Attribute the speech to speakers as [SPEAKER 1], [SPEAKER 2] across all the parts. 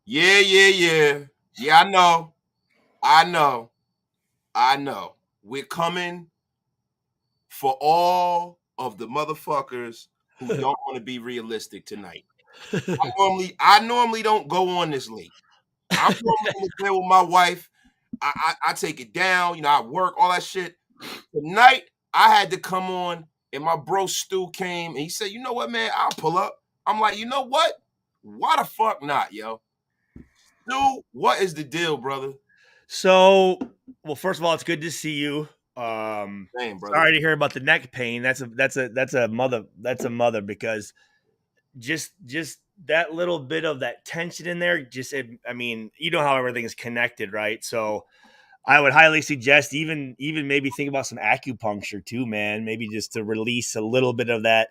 [SPEAKER 1] Yeah. Yeah, I know. We're coming for all of the motherfuckers who don't want to be realistic tonight. I normally don't go on this late. I'm normally in the bed with my wife. I take it down, I work, all that shit. Tonight, I had to come on, and my bro Stu came and he said, you know what, man, I'll pull up. I'm like, you know what? Why the fuck not, yo? Stu, what is the deal, brother?
[SPEAKER 2] So, well, first of all, it's good to see you.
[SPEAKER 1] Same, brother.
[SPEAKER 2] Sorry to hear about the neck pain. That's a mother because just that little bit of that tension in there. I mean, you know how everything is connected, right? So I would highly suggest even maybe think about some acupuncture too, man. Maybe just to release a little bit of that,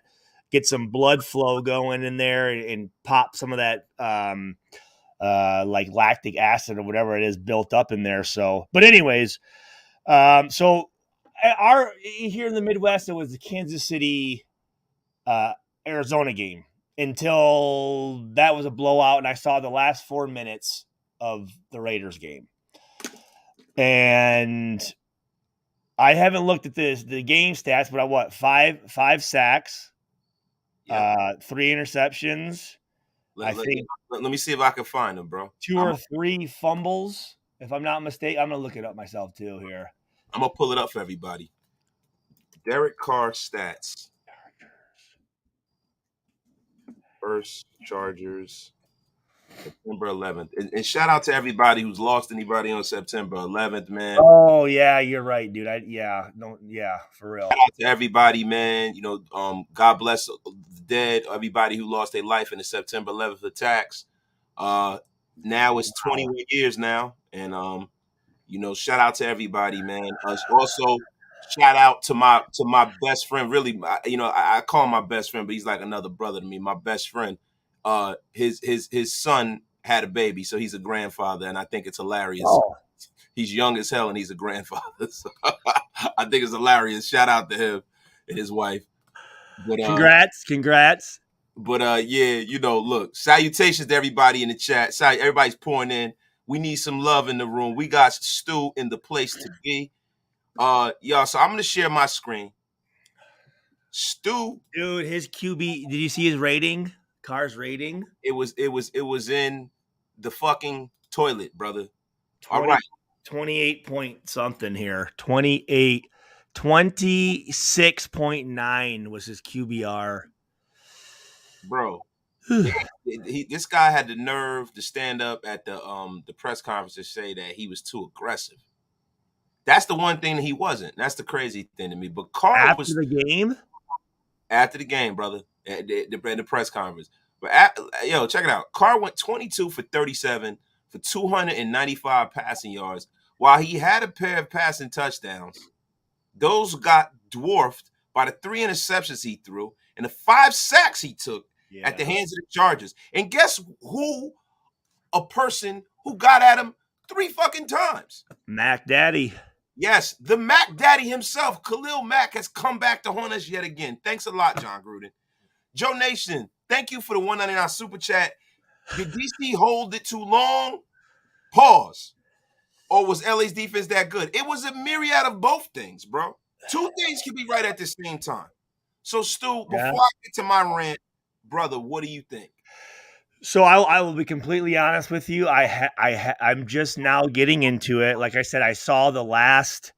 [SPEAKER 2] get some blood flow going in there, and pop some of that like lactic acid or whatever it is built up in there. So, but anyways, so our here in the Midwest, it was the Kansas City, uh, Arizona game until that was a blowout, and I saw the last 4 minutes of the Raiders game, and I haven't looked at the game stats, but I what five sacks,
[SPEAKER 1] Yep.
[SPEAKER 2] 3 interceptions. I
[SPEAKER 1] Let, let,
[SPEAKER 2] think
[SPEAKER 1] let me see if I can find him, bro.
[SPEAKER 2] two
[SPEAKER 1] I'm
[SPEAKER 2] or three fumbles, if I'm not mistaken. I'm gonna look it up myself too here.
[SPEAKER 1] I'm gonna pull it up for everybody. Derek Carr stats. First Chargers, September 11th. And shout out to everybody who's lost anybody on September 11th, man.
[SPEAKER 2] Oh yeah, you're right, dude. Yeah, for real.
[SPEAKER 1] Shout out to everybody, man. God bless the dead, everybody who lost their life in the September 11th attacks. Uh, Now it's 21 years now, and shout out to everybody, man. Also, shout out to my best friend. Really, I call him my best friend, but he's like another brother to me. My best friend. His son had a baby, so he's a grandfather, and I think it's hilarious.
[SPEAKER 2] Oh,
[SPEAKER 1] He's young as hell, and he's a grandfather. So I think it's hilarious. Shout out to him and his wife. But
[SPEAKER 2] congrats.
[SPEAKER 1] yeah, look, salutations to everybody in the chat. Everybody's pouring in. We need some love in the room. We got Stu in the place to be. Y'all, so I'm gonna share my screen. Stu,
[SPEAKER 2] Dude, his QB, did you see his rating? Carr's rating?
[SPEAKER 1] it was in the fucking toilet, brother. All
[SPEAKER 2] 20,
[SPEAKER 1] right,
[SPEAKER 2] 28 point something here. 28, 26.9 was his QBR.
[SPEAKER 1] bro. This guy had the nerve to stand up at the press conference and say that he was too aggressive. That's the one thing that he wasn't. That's the crazy thing to me. But Carr
[SPEAKER 2] After
[SPEAKER 1] was
[SPEAKER 2] the game?
[SPEAKER 1] after the game, brother, at the press conference. But check it out. Carr went 22 for 37 for 295 passing yards. While he had a pair of passing touchdowns, those got dwarfed by the 3 interceptions he threw and the 5 sacks he took at the hands of the Chargers. And guess who? A person who got at him 3 fucking times.
[SPEAKER 2] Mac Daddy.
[SPEAKER 1] Yes, the Mac Daddy himself, Khalil Mack, has come back to haunt us yet again. Thanks a lot, John Gruden. Joe Nation, thank you for the 199 super chat. Did DC hold it too long? Pause. Or was LA's defense that good? It was a myriad of both things, bro. Two things can be right at the same time. So, Stu, before I get to my rant, brother, what do you think?
[SPEAKER 2] So I will be completely honest with you. I'm just now getting into it. Like I said, I saw the last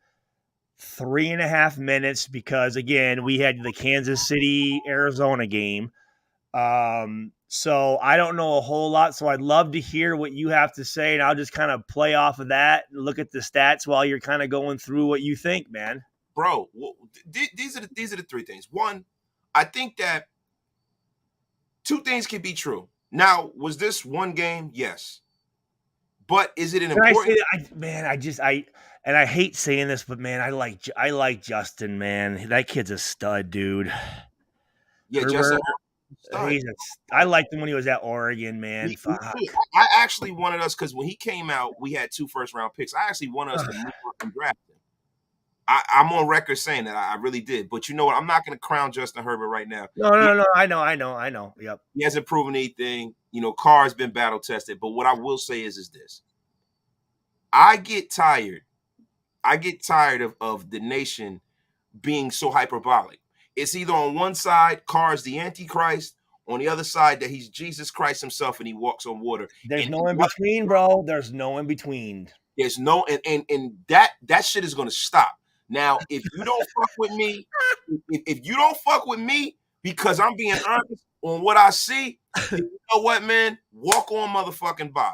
[SPEAKER 2] 3.5 minutes because again we had the Kansas City Arizona game. So I don't know a whole lot. So I'd love to hear what you have to say, and I'll just kind of play off of that and look at the stats while you're kind of going through what you think, man.
[SPEAKER 1] Bro, these are the 3 things. One, I think that 2 things can be true. Now, was this one game? Yes. But is it an important?
[SPEAKER 2] And I hate saying this, but man, I like Justin, man. That kid's a stud, dude.
[SPEAKER 1] Yeah,
[SPEAKER 2] Herbert,
[SPEAKER 1] Justin.
[SPEAKER 2] I liked him when he was at Oregon, man. Fuck.
[SPEAKER 1] I actually wanted us because when he came out, we had 2 first-round picks. I actually wanted us to move up and draft him. I'm on record saying that I really did. But you know what? I'm not going to crown Justin Herbert right now.
[SPEAKER 2] No. I know. Yep.
[SPEAKER 1] He hasn't proven anything. You know, Carr's been battle tested. But what I will say is this: I get tired. I get tired of the nation being so hyperbolic. It's either on one side, Carr's the Antichrist, on the other side, that he's Jesus Christ himself and he walks on water.
[SPEAKER 2] There's
[SPEAKER 1] And
[SPEAKER 2] no in between, bro. There's no in between.
[SPEAKER 1] there's no and that shit is gonna stop. Now, if you don't fuck with me, if you don't fuck with me because I'm being honest on what I see, then you know what, man? Walk on motherfucking by.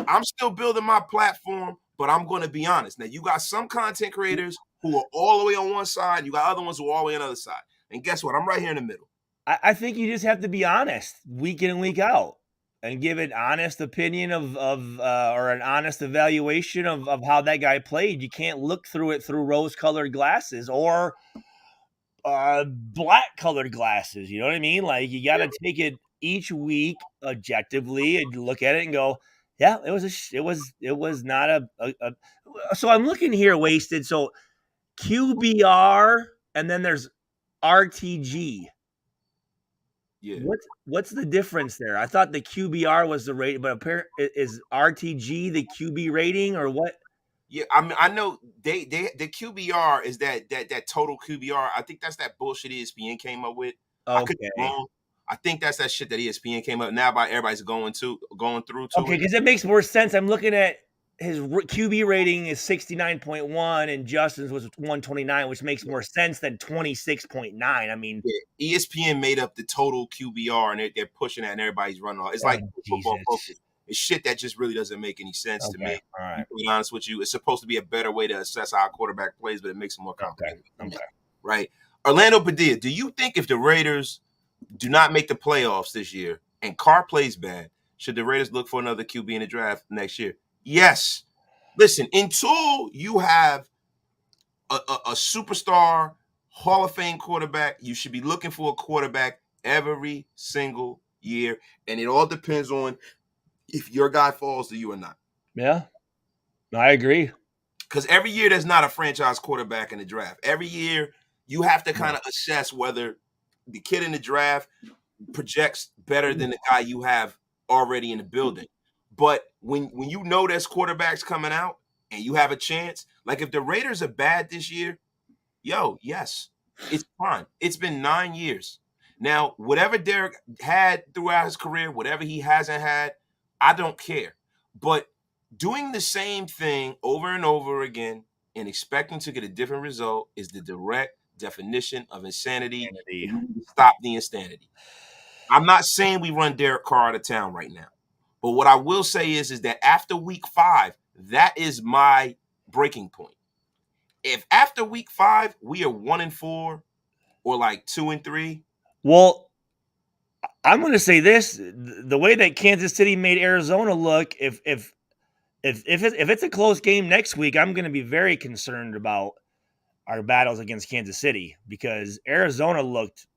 [SPEAKER 1] I'm still building my platform, but I'm gonna be honest. Now, you got some content creators who are all the way on one side, you got other ones who are all the way on the other side. And guess what? I'm right here in the middle.
[SPEAKER 2] I think you just have to be honest week in and week out and give an honest opinion of or an honest evaluation of how that guy played. You can't look through it through rose-colored glasses or black-colored glasses. You know what I mean? Like, you got to take it each week objectively and look at it and go, yeah, it was not a so I'm looking here, Wasted. So QBR and then there's RTG.
[SPEAKER 1] Yeah.
[SPEAKER 2] What's the difference there? I thought the QBR was the rating, but apparently is RTG the QB rating or what?
[SPEAKER 1] Yeah, I mean, I know they the QBR is that total QBR. I think that's that bullshit ESPN came up with. I could be
[SPEAKER 2] Okay.
[SPEAKER 1] wrong. I think that's that shit that ESPN came up. Now, about everybody's going through to
[SPEAKER 2] Okay,
[SPEAKER 1] it.
[SPEAKER 2] because it makes more sense. I'm looking at his QB rating is 69.1 and Justin's was 129, which makes more sense than 26.9. I mean,
[SPEAKER 1] Yeah, ESPN made up the total QBR and they're pushing that and everybody's running off. It's like football
[SPEAKER 2] Jesus.
[SPEAKER 1] focus. It's shit that just really doesn't make any sense to me.
[SPEAKER 2] All right.
[SPEAKER 1] To be honest with you, it's supposed to be a better way to assess how a quarterback plays, but it makes it more complicated.
[SPEAKER 2] Okay.
[SPEAKER 1] Right. Orlando Padilla, do you think if the Raiders do not make the playoffs this year and Carr plays bad, should the Raiders look for another QB in the draft next year? Yes. Listen, until you have a superstar Hall of Fame quarterback, you should be looking for a quarterback every single year. And it all depends on if your guy falls to you or not.
[SPEAKER 2] Yeah, I agree.
[SPEAKER 1] Because every year there's not a franchise quarterback in the draft. Every year you have to kind of assess whether the kid in the draft projects better than the guy you have already in the building. But when you know there's quarterbacks coming out and you have a chance, like if the Raiders are bad this year, yes, it's fine. It's been 9 years. Now, whatever Derek had throughout his career, whatever he hasn't had, I don't care. But doing the same thing over and over again and expecting to get a different result is the direct definition of insanity. Stop the insanity. I'm not saying we run Derek Carr out of town right now. But what I will say is that after week 5, that is my breaking point. If after week 5 we are 1-4 or like 2-3,
[SPEAKER 2] well, I'm going to say this: the way that Kansas City made Arizona look, if it's a close game next week, I'm going to be very concerned about our battles against Kansas City because Arizona looked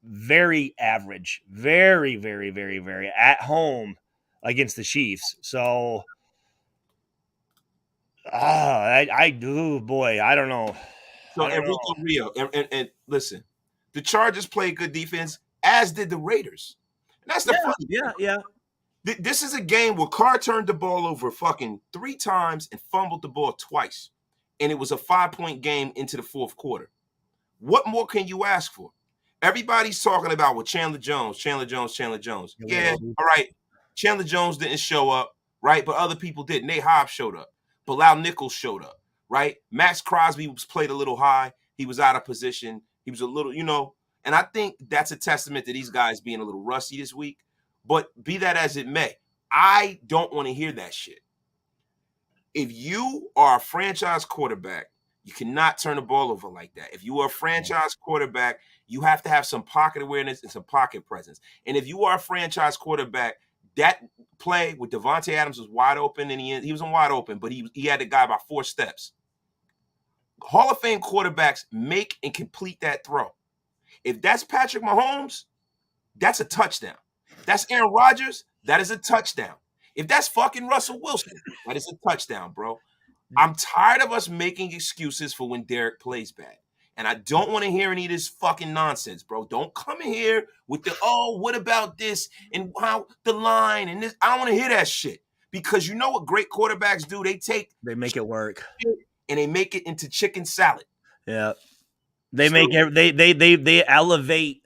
[SPEAKER 2] very average, very, very, very, very at home against the Chiefs. So, I do, boy, I don't know.
[SPEAKER 1] So Enrico Rio, and listen, the Chargers played good defense, as did the Raiders. And that's the funny thing.
[SPEAKER 2] Yeah.
[SPEAKER 1] This is a game where Carr turned the ball over fucking 3 times and fumbled the ball twice. And it was a 5-point game into the fourth quarter. What more can you ask for? Everybody's talking about with Chandler Jones. Yeah, all right. Chandler Jones didn't show up, right? But other people did. Nate Hobbs showed up. Bilal Nichols showed up, right? Max Crosby was played a little high. He was out of position. He was a little, and I think that's a testament to these guys being a little rusty this week. But be that as it may, I don't want to hear that shit. If you are a franchise quarterback, you cannot turn the ball over like that. If you are a franchise quarterback, you have to have some pocket awareness and some pocket presence. And if you are a franchise quarterback, that play with Devontae Adams was wide open in the end. He was wide open, but he had the guy by 4 steps. Hall of Fame quarterbacks make and complete that throw. If that's Patrick Mahomes, that's a touchdown. If that's Aaron Rodgers, that is a touchdown. If that's fucking Russell Wilson, that is a touchdown, bro. I'm tired of us making excuses for when Derek plays bad. And I don't want to hear any of this fucking nonsense, bro. Don't come in here with the, oh, what about this and how the line and this. I don't want to hear that shit. Because you know what great quarterbacks do?
[SPEAKER 2] They make it work.
[SPEAKER 1] And they make it into chicken salad.
[SPEAKER 2] Yeah. They
[SPEAKER 1] Still,
[SPEAKER 2] they elevate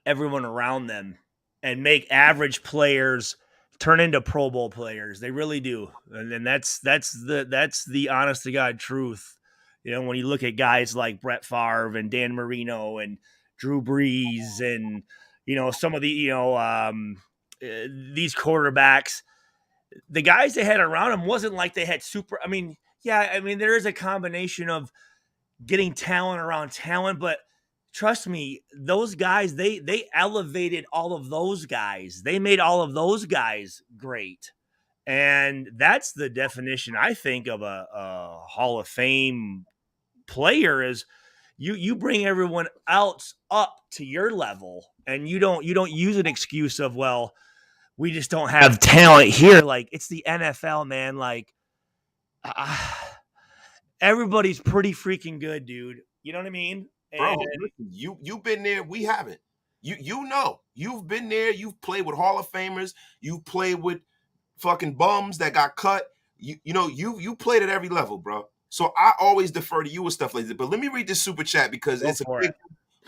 [SPEAKER 2] everyone around them and make average players turn into Pro Bowl players. They really do, and that's the honest to God truth. You know, when you look at guys like Brett Favre and Dan Marino and Drew Brees and some of the these quarterbacks, the guys they had around them wasn't like they had super. I mean, there is a combination of getting talent around talent, but trust me, those guys, they elevated all of those guys. They made all of those guys great. And that's the definition, I think, of a Hall of Fame player is you bring everyone else up to your level, and you don't use an excuse of, well, we just don't have talent here. Like, it's the NFL, man. Like, everybody's pretty freaking good, dude. You know what I mean?
[SPEAKER 1] bro, listen, you've been there. We haven't. You know. You've been there. You've played with Hall of Famers. You've played with fucking bums that got cut. You played at every level, bro. So I always defer to you with stuff like this. But let me read this super chat because it's a big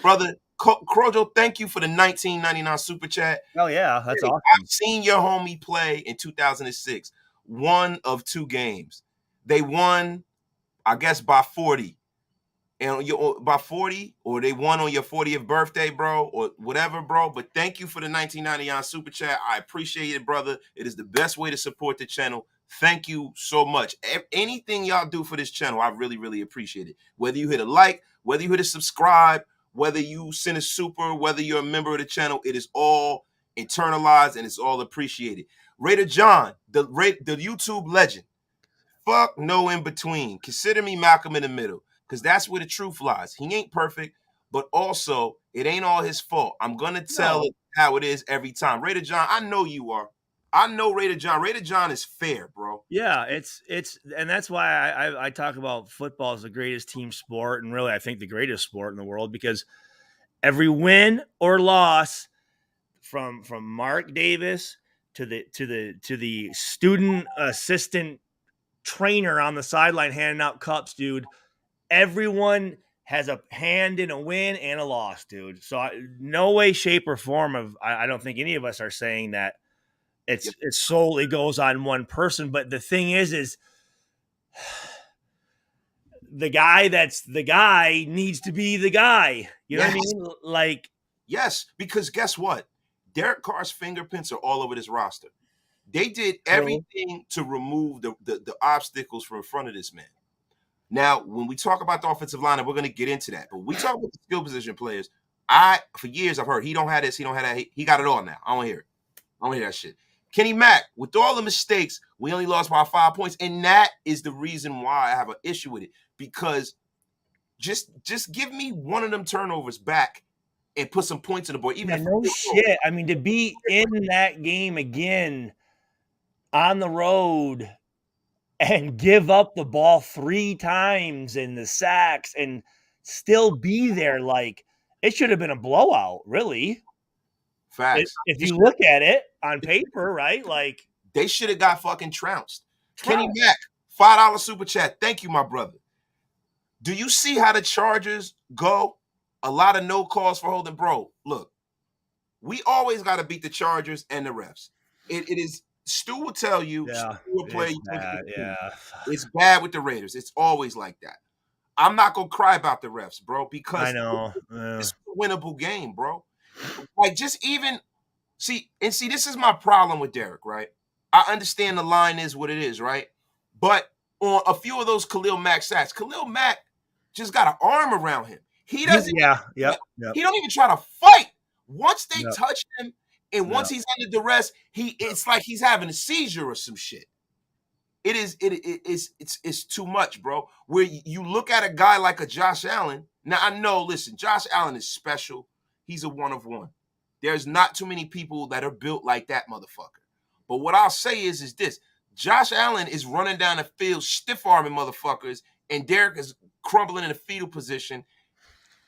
[SPEAKER 1] brother. Crojo, thank you for the 1999 super chat.
[SPEAKER 2] Oh yeah, that's awesome.
[SPEAKER 1] I've seen your homie play in 2006. One of two games. They won, I guess, by 40. And by 40, or they won on your 40th birthday, bro, or whatever, bro. But thank you for the 1999 super chat. I appreciate it, brother. It is the best way to support the channel. Thank you so much. Anything y'all do for this channel, I really, really appreciate it. Whether you hit a like, whether you hit a subscribe, whether you send a super, whether you're a member of the channel, it is all internalized and it's all appreciated. Raider John, the YouTube legend. Fuck no in between. Consider me Malcolm in the middle. Because that's where the truth lies. He ain't perfect, but also it ain't all his fault. I'm going to tell it how it is every time. Raider John, I know you are. I know Raider John. Raider John is fair, bro.
[SPEAKER 2] Yeah, it's and that's why I talk about football as the greatest team sport, and really I think the greatest sport in the world, because every win or loss from Mark Davis to the student assistant trainer on the sideline handing out cups, dude. Everyone has a hand in a win and a loss, dude. So no way, shape, or form I don't think any of us are saying that it solely goes on one person. But the thing is the guy that's the guy needs to be the guy. You know what I mean? Like,
[SPEAKER 1] yes, because guess what? Derek Carr's fingerprints are all over this roster. They did everything to remove the obstacles from in front of this man. Now, when we talk about the offensive line, and we're going to get into that, but we talk about the skill position players. For years, I've heard he don't have this, he don't have that. He got it all now. I don't hear it. I don't hear that shit. Kenny Mack, with all the mistakes, we only lost by 5 points, and that is the reason why I have an issue with it. Because just give me one of them turnovers back and put some points on the board. Even
[SPEAKER 2] no shit. I mean, to be in that game again on the road and give up the ball 3 times in the sacks and still be there, like, it should have been a blowout, really.
[SPEAKER 1] Facts.
[SPEAKER 2] If you look at it on paper, right? Like,
[SPEAKER 1] they should have got fucking trounced. Kenny Mack, $5 super chat. Thank you, my brother. Do you see how the Chargers go? A lot of no calls for holding. Bro, look, we always got to beat the Chargers and the refs. It is. Stu will tell you, it's bad with the Raiders. It's always like that. I'm not going to cry about the refs, bro, because
[SPEAKER 2] I know.
[SPEAKER 1] It's a winnable game, bro. Like, just even see, this is my problem with Derek, right? I understand the line is what it is, right? But on a few of those Khalil Mack sacks, Khalil Mack just got an arm around him. He doesn't. He don't even try to fight. Once they touch him, and once he's under duress, it's like he's having a seizure or some shit. It's too much, bro. Where you look at a guy like a Josh Allen. Now I know, listen, Josh Allen is special. He's a one of one. There's not too many people that are built like that motherfucker. But what I'll say is this: Josh Allen is running down the field, stiff-arming motherfuckers, and Derek is crumbling in a fetal position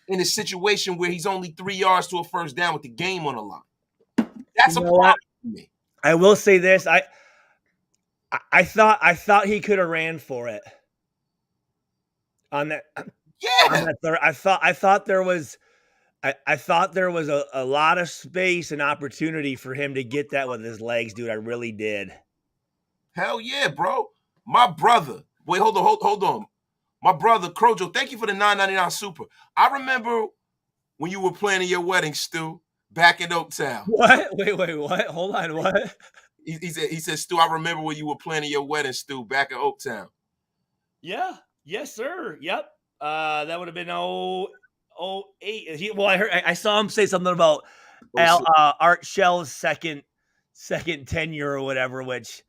[SPEAKER 1] in a situation where he's only 3 yards to a first down with the game on the line. That's a problem for me.
[SPEAKER 2] I will say this. I thought he could have ran for it on that.
[SPEAKER 1] Yeah.
[SPEAKER 2] On that third. I thought there was a lot of space and opportunity for him to get that with his legs, dude. I really did.
[SPEAKER 1] Hell yeah, bro. My brother. Wait, hold on. My brother, Crojo, thank you for the $9.99 super. I remember when you were planning your wedding, Stu, back in Oaktown.
[SPEAKER 2] What? Wait, what? Hold on, what?
[SPEAKER 1] He said, Stu, I remember when you were planning your wedding, Stu, back in Oaktown.
[SPEAKER 2] Yeah. Yes, sir. Yep. That would have been 08. I saw him say something about Art Shell's second tenure or whatever, which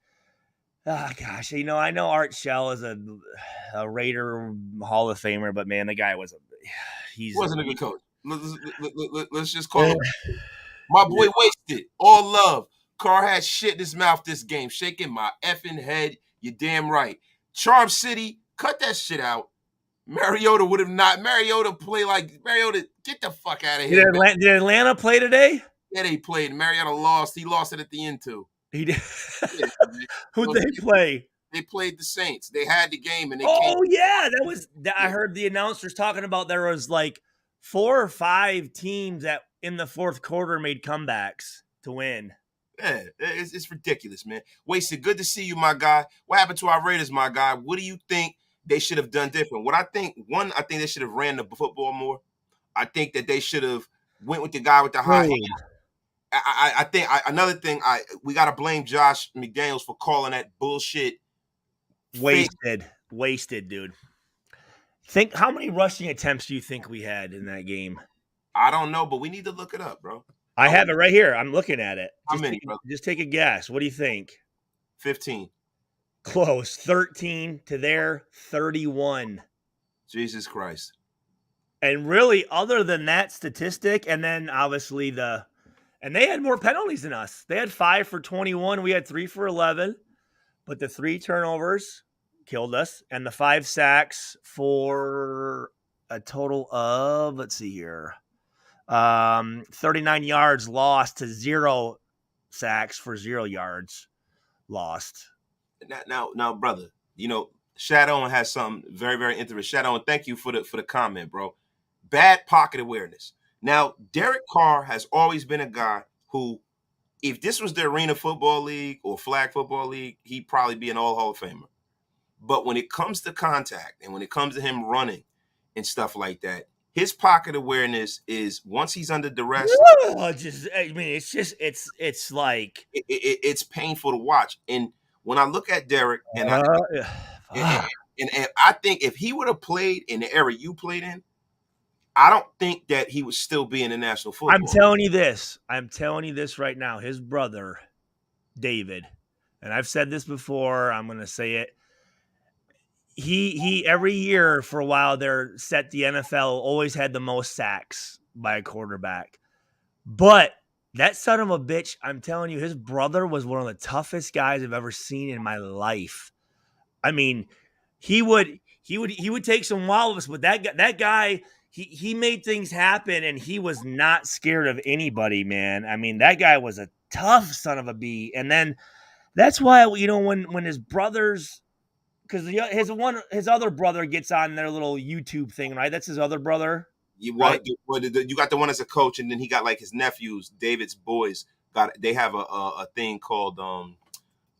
[SPEAKER 2] gosh, I know Art Shell is a Raider Hall of Famer, but man, the guy wasn't
[SPEAKER 1] a good coach. Let's just call him. My boy wasted. All love. Carr had shit in his mouth this game. Shaking my effing head. You damn right. Charm City, cut that shit out. Mariota would have not. Mariota, get the fuck out of here.
[SPEAKER 2] Did Atlanta play today?
[SPEAKER 1] Yeah, they played. Mariota lost. He lost it at the end, too.
[SPEAKER 2] He did. Who'd they play?
[SPEAKER 1] They played the Saints. They had the game, and they
[SPEAKER 2] I heard the announcers talking about there was like 4 or 5 teams that in the fourth quarter made comebacks to win.
[SPEAKER 1] Yeah, it's ridiculous, man. Wasted, good to see you, my guy. What happened to our Raiders, my guy? What do you think they should have done different? I think they should have ran the football more. I think that they should have went with the guy with the high hand. I think another thing, we got to blame Josh McDaniels for calling that bullshit.
[SPEAKER 2] Wasted, dude. Think how many rushing attempts do you think we had in that game?
[SPEAKER 1] I don't know, but we need to look it up, bro.
[SPEAKER 2] I have it right here. I'm looking at it.
[SPEAKER 1] How many, bro?
[SPEAKER 2] Just take a guess. What do you think?
[SPEAKER 1] 15.
[SPEAKER 2] Close. 13 to their 31.
[SPEAKER 1] Jesus Christ.
[SPEAKER 2] And really, other than that statistic, and then obviously and they had more penalties than us. They had 5 for 21. We had 3 for 11. But the 3 turnovers killed us. And the 5 sacks for a total of, let's see here, 39 yards lost to 0 sacks for 0 yards lost.
[SPEAKER 1] Now, brother, Shadow has something very, very interesting. Shadow, thank you for the comment, bro. Bad pocket awareness. Now, Derek Carr has always been a guy who, if this was the Arena Football League or Flag Football League, he'd probably be an all Hall of Famer. But when it comes to contact and when it comes to him running and stuff like that, his pocket awareness is, once he's under duress,
[SPEAKER 2] it's like
[SPEAKER 1] it's painful to watch. And when I look at Derek, and I think if he would have played in the era you played in, I don't think that he would still be in the National Football.
[SPEAKER 2] I'm telling you this right now. His brother, David, and I've said this before, I'm going to say it. He every year for a while there set the NFL, always had the most sacks by a quarterback. But that son of a bitch, I'm telling you, his brother was one of the toughest guys I've ever seen in my life. I mean, he would take some wallows, but that guy, he made things happen, and he was not scared of anybody, man. I mean, that guy was a tough son of a bee. And then that's why, when his brothers, because his other brother gets on their little YouTube thing, right? That's his other brother.
[SPEAKER 1] You got the one as a coach, and then he got like his nephews, David's boys. They have a thing called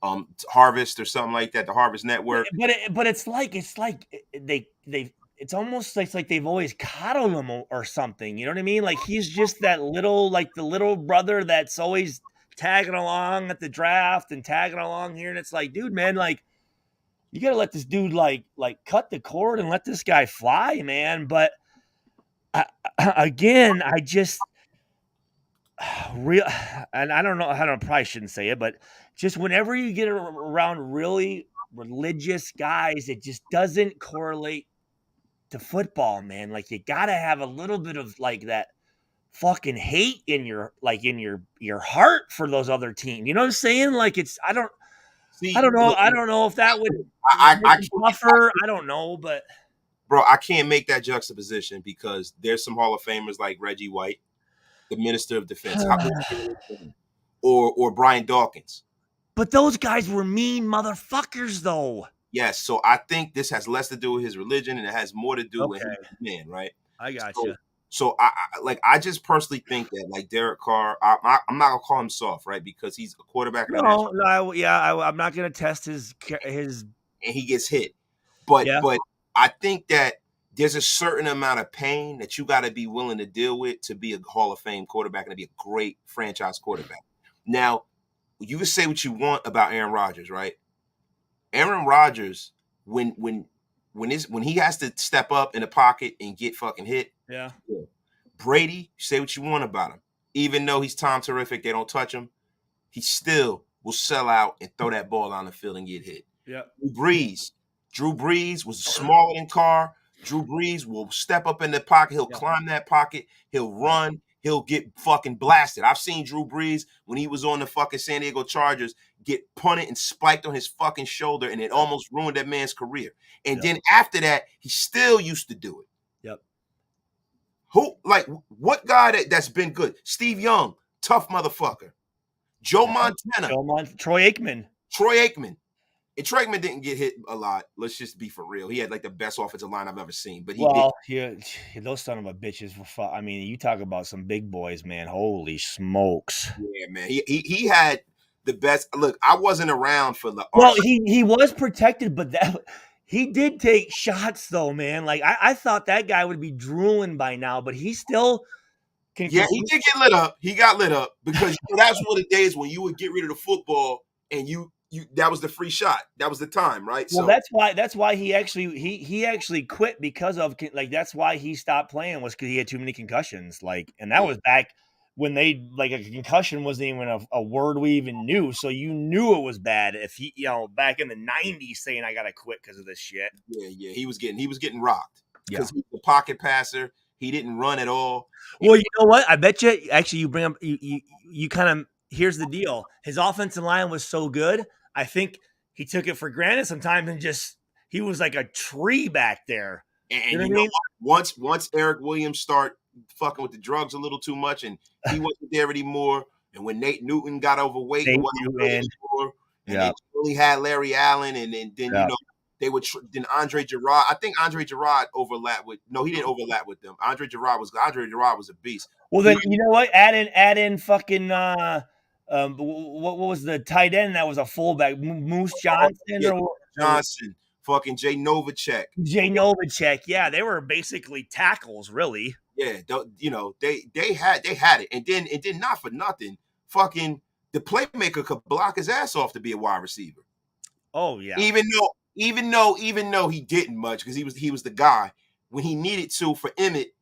[SPEAKER 1] Harvest or something like that, the Harvest Network.
[SPEAKER 2] But it's almost like they've always coddled him or something. You know what I mean? Like he's just that little, like the little brother that's always tagging along at the draft and tagging along here, and it's like, dude, man, like, you got to let this dude like cut the cord and let this guy fly, man. But again, I just and I don't know, probably shouldn't say it, but just whenever you get around really religious guys, it just doesn't correlate to football, man. Like you got to have a little bit of like that fucking hate in your heart for those other teams. You know what I'm saying? Like
[SPEAKER 1] See,
[SPEAKER 2] I don't know.
[SPEAKER 1] look,
[SPEAKER 2] I don't know if that would
[SPEAKER 1] I
[SPEAKER 2] make him
[SPEAKER 1] can't,
[SPEAKER 2] tougher. I don't know, but
[SPEAKER 1] bro, I can't make that juxtaposition because there's some Hall of Famers like Reggie White, the Minister of Defense, or Brian Dawkins.
[SPEAKER 2] but those guys were mean motherfuckers, though.
[SPEAKER 1] Yes, so I think this has less to do with his religion and it has more to do with
[SPEAKER 2] Okay,
[SPEAKER 1] him as a man, right?
[SPEAKER 2] I
[SPEAKER 1] So,
[SPEAKER 2] gotcha.
[SPEAKER 1] so I just personally think that like Derek Carr, I'm not gonna call him soft, right? Because he's a quarterback of the national
[SPEAKER 2] I'm not gonna test his.
[SPEAKER 1] and he gets hit.
[SPEAKER 2] Yeah,
[SPEAKER 1] But I think that there's a certain amount of pain that you got to be willing to deal with to be a Hall of Fame quarterback and to be a great franchise quarterback. Now, you can say what you want about Aaron Rodgers, right? Aaron Rodgers, when he has to step up in the pocket and get fucking hit,
[SPEAKER 2] yeah,
[SPEAKER 1] yeah. Brady, say what you want about him. Even though he's Tom Terrific, they don't touch him. He still will sell out and throw that ball down the field and get hit.
[SPEAKER 2] yeah.
[SPEAKER 1] Drew Brees was smaller than Carr. Drew Brees will step up in the pocket. He'll climb that pocket. He'll run. He'll get fucking blasted. I've seen Drew Brees when he was on the fucking San Diego Chargers get punted and spiked on his fucking shoulder, and it almost ruined that man's career. And then after that, he still used to do it.
[SPEAKER 2] Yep.
[SPEAKER 1] What guy that's been good? Steve Young, tough motherfucker. Joe Montana.
[SPEAKER 2] Troy Aikman.
[SPEAKER 1] And Troy Aikman didn't get hit a lot. Let's just be for real. He had like the best offensive line I've ever seen. But
[SPEAKER 2] those son of a bitches were fun. I mean, you talk about some big boys, man. Holy smokes.
[SPEAKER 1] Yeah, man. He had the best. Look, I wasn't around for the.
[SPEAKER 2] Well, he was protected, but he did take shots though, man. Like I thought that guy would be drooling by now, but he still can.
[SPEAKER 1] Yeah, he did get lit up. He got lit up because that's one of the days when you would get rid of the football and you that was the free shot. That was the time, right?
[SPEAKER 2] Well, that's why he actually quit because of like that's why he stopped playing was because he had too many concussions. Like, and that was back when they like a concussion wasn't even a word we even knew. So you knew it was bad if he back in the 90s saying I gotta quit because of this shit.
[SPEAKER 1] Yeah, he was getting rocked because he was a pocket passer. He didn't run at all.
[SPEAKER 2] Well, you know what? I bet you actually you bring up you kind of here's the deal. His offensive line was so good. I think he took it for granted sometimes and just he was like a tree back there.
[SPEAKER 1] And you know what? Once Eric Williams start fucking with the drugs a little too much and he wasn't there anymore, and when Nate Newton got overweight, it wasn't really anymore, and they only had Larry Allen, and then you know they would then Andre Gerard. I think Andre Gerard overlapped with he didn't overlap with them. Andre Gerard was a beast.
[SPEAKER 2] Well, then you know what? Add in fucking what was the tight end that was a fullback? Moose Johnson
[SPEAKER 1] Johnson, fucking Jay Novacek.
[SPEAKER 2] Yeah, they were basically tackles, really.
[SPEAKER 1] Yeah, they had it, and then not for nothing, fucking the playmaker could block his ass off to be a wide receiver.
[SPEAKER 2] Oh yeah,
[SPEAKER 1] even though he didn't much because he was the guy when he needed to for Emmett,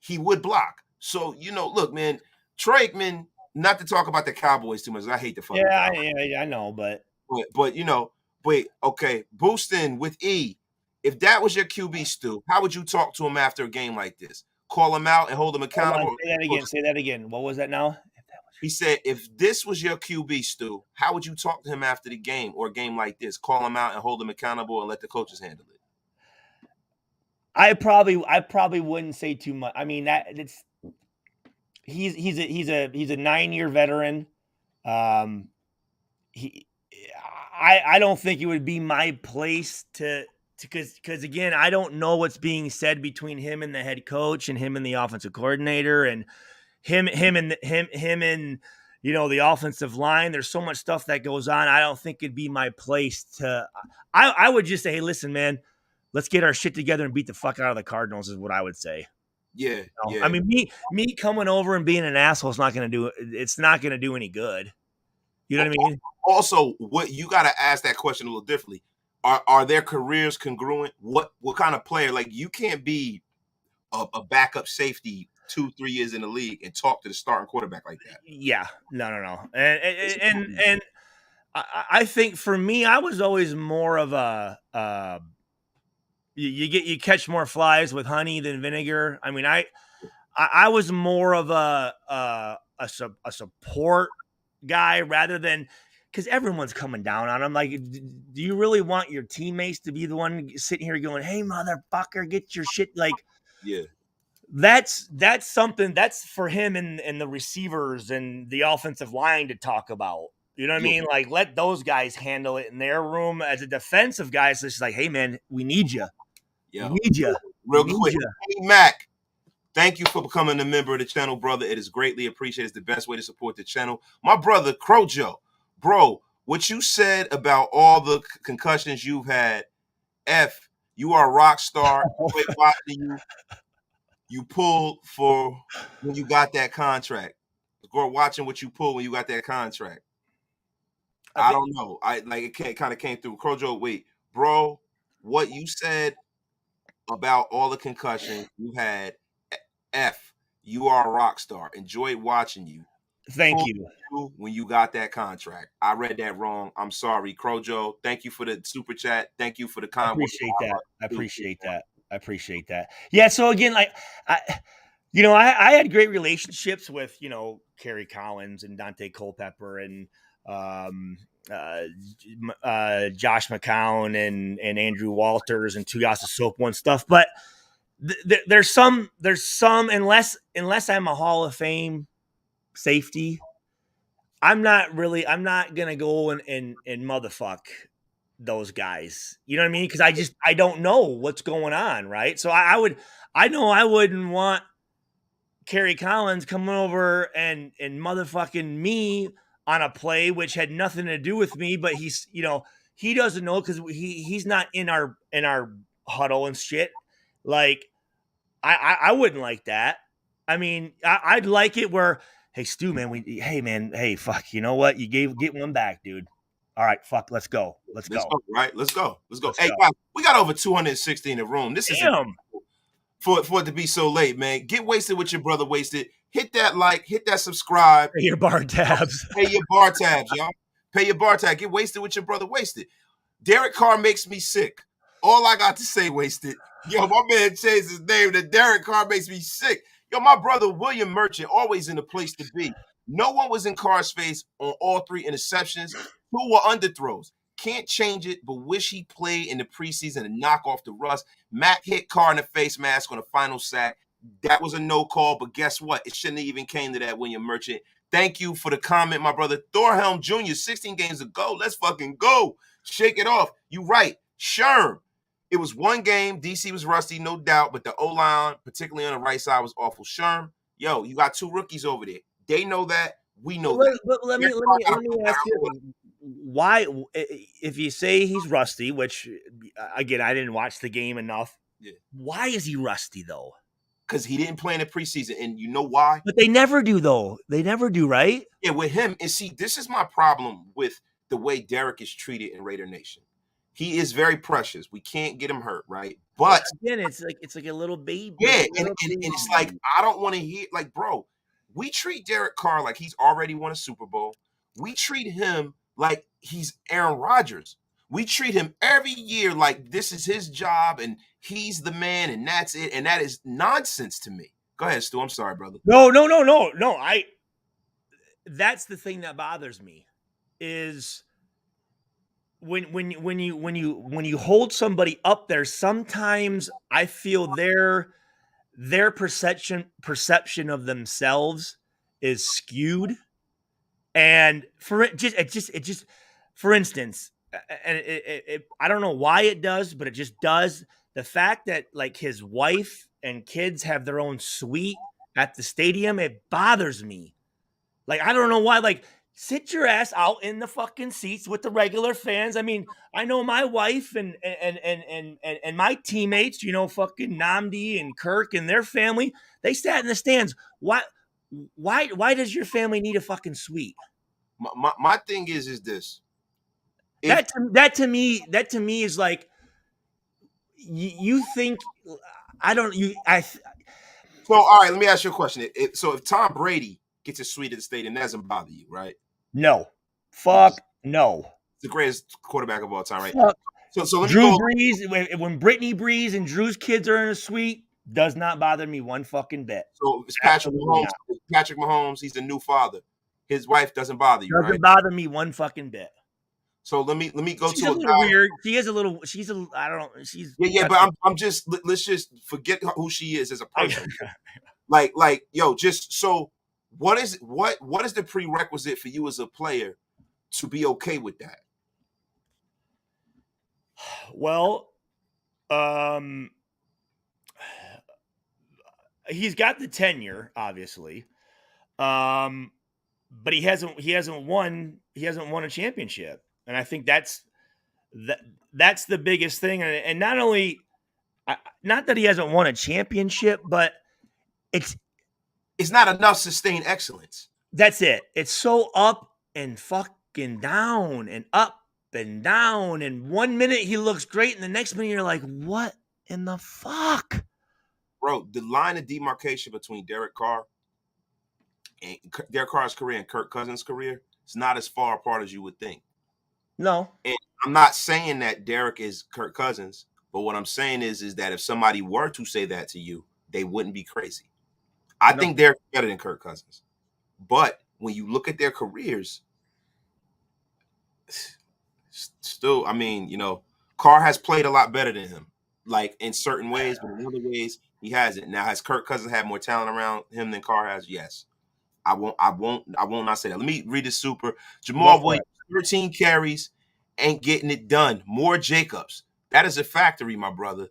[SPEAKER 1] he would block. So look, man, Troy Aikman. Not to talk about the Cowboys too much. I hate the fucking Cowboys.
[SPEAKER 2] Yeah, I know, but
[SPEAKER 1] okay, Boostin with E. If that was your QB, Stu, how would you talk to him after a game like this? Call him out and hold him accountable?
[SPEAKER 2] Say that again. What was that now?
[SPEAKER 1] He said, if this was your QB, Stu, how would you talk to him after the game or a game like this? Call him out and hold him accountable and let the coaches handle it.
[SPEAKER 2] I probably wouldn't say too much. I mean, he's a 9-year veteran. I don't think it would be my place to because again, I don't know what's being said between him and the head coach and him and the offensive coordinator and him and the offensive line. There's so much stuff that goes on. I don't think it'd be my place to. I would just say, hey, listen, man, let's get our shit together and beat the fuck out of the Cardinals is what I would say.
[SPEAKER 1] Yeah,
[SPEAKER 2] I mean, me coming over and being an asshole is not going to do it. It's not going to do any good. You know what I mean?
[SPEAKER 1] Also, what you got to ask that question a little differently. Are their careers congruent? What kind of player? Like, you can't be a backup safety 2-3 years in the league and talk to the starting quarterback like that.
[SPEAKER 2] Yeah, no. And I think for me, I was always more of a you catch more flies with honey than vinegar. I mean, I was more of a support guy rather than because everyone's coming down on him. Like, do you really want your teammates to be the one sitting here going, "Hey, motherfucker, get your shit"? Like,
[SPEAKER 1] Yeah.
[SPEAKER 2] That's something that's for him and the receivers and the offensive line to talk about. You know what I mean? Like, let those guys handle it in their room. As a defensive guy, it's just like, hey man, we need you.
[SPEAKER 1] Yo,
[SPEAKER 2] We need you.
[SPEAKER 1] real quick. Hey, Mac, thank you for becoming a member of the channel, brother. It is greatly appreciated. It's the best way to support the channel. My brother, Crojo, bro, what you said about all the concussions you've had, F, you are a rock star. Watching you pulled for when you got that contract. Go watching what you pulled when you got that contract. I don't know. It kind of came through. Crojo, wait, bro, what you said about all the concussions you had, F, you are a rock star. Enjoyed watching you.
[SPEAKER 2] Thank you.
[SPEAKER 1] When you got that contract. I read that wrong. I'm sorry. Crojo, thank you for the super chat. Thank you for the comment.
[SPEAKER 2] I appreciate that. Yeah, so again, like I had great relationships with, Kerry Collins and Dante Culpepper and Josh McCown and Andrew Walters and Tuyasa Sopo and stuff, but there's some unless I'm a Hall of Fame safety, I'm not gonna go and motherfuck those guys. You know what I mean? Because I don't know what's going on, right? So I wouldn't want Kerry Collins coming over and motherfucking me on a play which had nothing to do with me, but he's he doesn't know because he's not in our huddle and shit. Like I wouldn't like that. I mean, I'd like it where, hey Stu, man, hey fuck, you know what? Get one back, dude. All right, fuck, let's go. Let's go.
[SPEAKER 1] Right, let's go. Hey, guys, we got over 260 in the room. This is for it to be so late, man. Get wasted with your brother Wasted. Hit that like, hit that subscribe.
[SPEAKER 2] Pay your bar tabs.
[SPEAKER 1] Pay your bar tabs, y'all. Pay your bar tab. Get wasted with your brother Wasted. Derek Carr makes me sick. All I got to say, Wasted. Yo, my man changed his name to Derek Carr makes me sick. Yo, my brother William Merchant, always in the place to be. No one was in Carr's face on all 3 interceptions. 2 were underthrows. Can't change it, but wish he played in the preseason and knock off the rust. Matt hit Carr in the face mask on the final sack. That was a no call, but guess what? It shouldn't have even came to that, William Merchant. Thank you for the comment, my brother. Thorhelm Jr., 16 games ago. Let's fucking go. Shake it off. You right. Sherm. It was one game. DC was rusty, no doubt, but the O-line, particularly on the right side, was awful. Sherm, yo, you got 2 rookies over there. They know that. We know that.
[SPEAKER 2] But let me ask you, why, if you say he's rusty, which, again, I didn't watch the game enough, why is he rusty, though?
[SPEAKER 1] Because he didn't play in the preseason, and you know why?
[SPEAKER 2] But they never do, though. They never do, right?
[SPEAKER 1] Yeah, with him, and see, this is my problem with the way Derek is treated in Raider Nation. He is very precious. We can't get him hurt, right? But
[SPEAKER 2] again, it's like a little baby.
[SPEAKER 1] Yeah, and it's like, I don't want to hear, like, bro, we treat Derek Carr like he's already won a Super Bowl. We treat him like he's Aaron Rodgers. We treat him every year like this is his job and he's the man and that's it. And that is nonsense to me. Go ahead, Stu. I'm sorry, brother.
[SPEAKER 2] No. That's the thing that bothers me is when you hold somebody up there, sometimes I feel their perception of themselves is skewed. And for instance, and I don't know why it does, but it just does. The fact that like his wife and kids have their own suite at the stadium, it bothers me. Like, I don't know why. Like, sit your ass out in the fucking seats with the regular fans. I mean, I know my wife and my teammates, fucking Namdi and Kirk and their family, they sat in the stands. Why does your family need a fucking suite?
[SPEAKER 1] My thing is this.
[SPEAKER 2] That to me is like, you think so,
[SPEAKER 1] all right, let me ask you a question. So if Tom Brady gets a suite at the stadium, that doesn't bother you, right?
[SPEAKER 2] No. Fuck no.
[SPEAKER 1] The greatest quarterback of all time, right?
[SPEAKER 2] Fuck.
[SPEAKER 1] So let me
[SPEAKER 2] Drew Brees, when Brittany Brees and Drew's kids are in a suite, does not bother me one fucking bit.
[SPEAKER 1] So it's Patrick Mahomes. He's the new father. his wife doesn't bother you,
[SPEAKER 2] Doesn't
[SPEAKER 1] right?
[SPEAKER 2] bother me one fucking bit.
[SPEAKER 1] So let me go
[SPEAKER 2] She's
[SPEAKER 1] to
[SPEAKER 2] a
[SPEAKER 1] a
[SPEAKER 2] little
[SPEAKER 1] guy.
[SPEAKER 2] weird. She is a little. She's a. I don't know. She's
[SPEAKER 1] Yeah, but I'm just let's just forget who she is as a person. Like yo, just so what is the prerequisite for you as a player to be okay with that?
[SPEAKER 2] Well, he's got the tenure, obviously. But he hasn't won a championship. And I think that's the biggest thing. And not only not that he hasn't won a championship, but it's
[SPEAKER 1] not enough sustained excellence.
[SPEAKER 2] That's it. It's so up and fucking down and up and down. And 1 minute he looks great, and the next minute you're like, what in the fuck?
[SPEAKER 1] Bro, the line of demarcation between Derek Carr and Derek Carr's career and Kirk Cousins' career is not as far apart as you would think.
[SPEAKER 2] No.
[SPEAKER 1] And I'm not saying that Derek is Kirk Cousins, but what I'm saying is that if somebody were to say that to you, they wouldn't be crazy. I think Derek's better than Kirk Cousins. But when you look at their careers, still, I mean, Carr has played a lot better than him, like in certain ways, but in other ways, he hasn't. Now, has Kirk Cousins had more talent around him than Carr has? Yes. I won't not say that. Let me read the super. Jamal Williams, 13 carries, ain't getting it done. More Jacobs. That is a factory, my brother.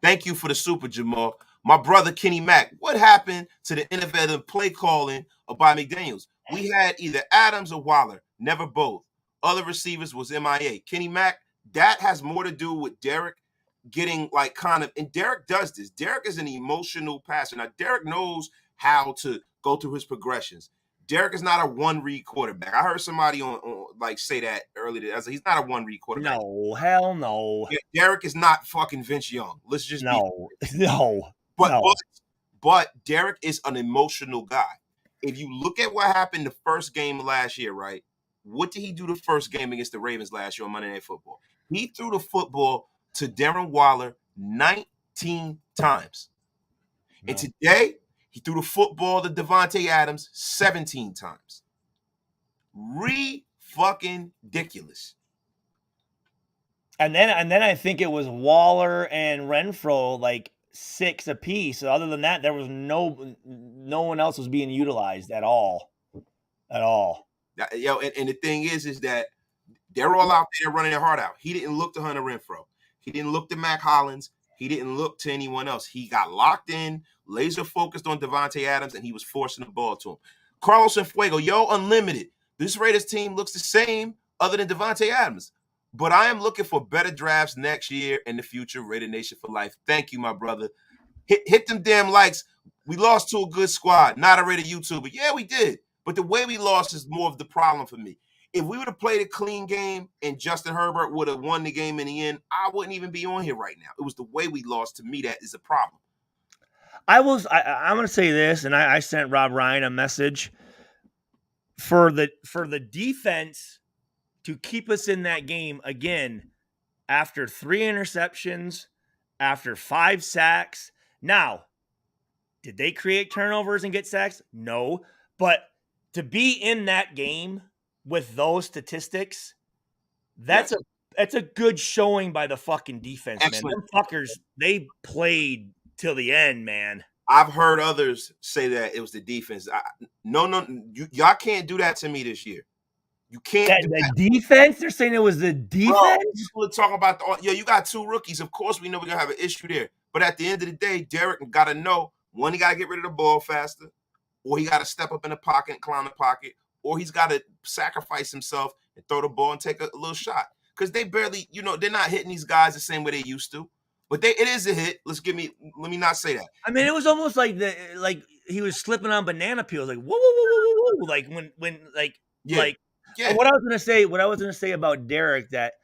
[SPEAKER 1] Thank you for the super, Jamal. My brother Kenny Mack, what happened to the innovative play calling of Bob McDaniels? We had either Adams or Waller, never both. Other receivers was MIA. Kenny Mack, that has more to do with Derek getting and Derek does this. Derek is an emotional passer. Now, Derek knows how to go through his progressions. Derek is not a one-read quarterback. I heard somebody on say that earlier. He's not a one-read quarterback.
[SPEAKER 2] No, hell no.
[SPEAKER 1] Derek is not fucking Vince Young. Let's just
[SPEAKER 2] no.
[SPEAKER 1] But Derek is an emotional guy. If you look at what happened the first game last year, right? What did he do the first game against the Ravens last year on Monday Night Football? He threw the football to Darren Waller 19 times. No. And today, he threw the football to Devontae Adams 17 times. Fucking ridiculous.
[SPEAKER 2] And then I think it was Waller and Renfro 6 apiece. So other than that, there was no one else was being utilized at all.
[SPEAKER 1] And the thing is that they're all out there running their heart out. He didn't look to Hunter Renfro. He didn't look to Mac Hollins. He didn't look to anyone else. He got locked in, laser focused on Devontae Adams, and he was forcing the ball to him. Carlos and Fuego, unlimited. This Raiders team looks the same other than Devontae Adams. But I am looking for better drafts next year in the future. Raider Nation for life. Thank you, my brother. Hit them damn likes. We lost to a good squad, not a Raider YouTuber. Yeah, we did. But the way we lost is more of the problem for me. If we would have played a clean game and Justin Herbert would have won the game in the end, I wouldn't even be on here right now. It was the way we lost. To me, that is a problem.
[SPEAKER 2] I'm going to say this, and I sent Rob Ryan a message for the defense to keep us in that game again after 3 interceptions, after 5 sacks. Now, did they create turnovers and get sacks? No, but to be in that game with those statistics, that's a good showing by the fucking defense. Excellent. Man. Them fuckers, they played till the end, man.
[SPEAKER 1] I've heard others say that it was the defense. Y'all can't do that to me this year. You can't.
[SPEAKER 2] The defense? They're saying it was the defense?
[SPEAKER 1] Bro, people are talking about you got 2 rookies. Of course, we know we're going to have an issue there. But at the end of the day, Derek got to know, one, he got to get rid of the ball faster, or he got to step up in the pocket and climb the pocket, or he's got to sacrifice himself and throw the ball and take a little shot. Because they barely, they're not hitting these guys the same way they used to. But it is a hit. Let me not say that.
[SPEAKER 2] I mean, it was almost like he was slipping on banana peels, like whoa, whoa, whoa, whoa, whoa, like when yeah. What I was gonna say about Derek, that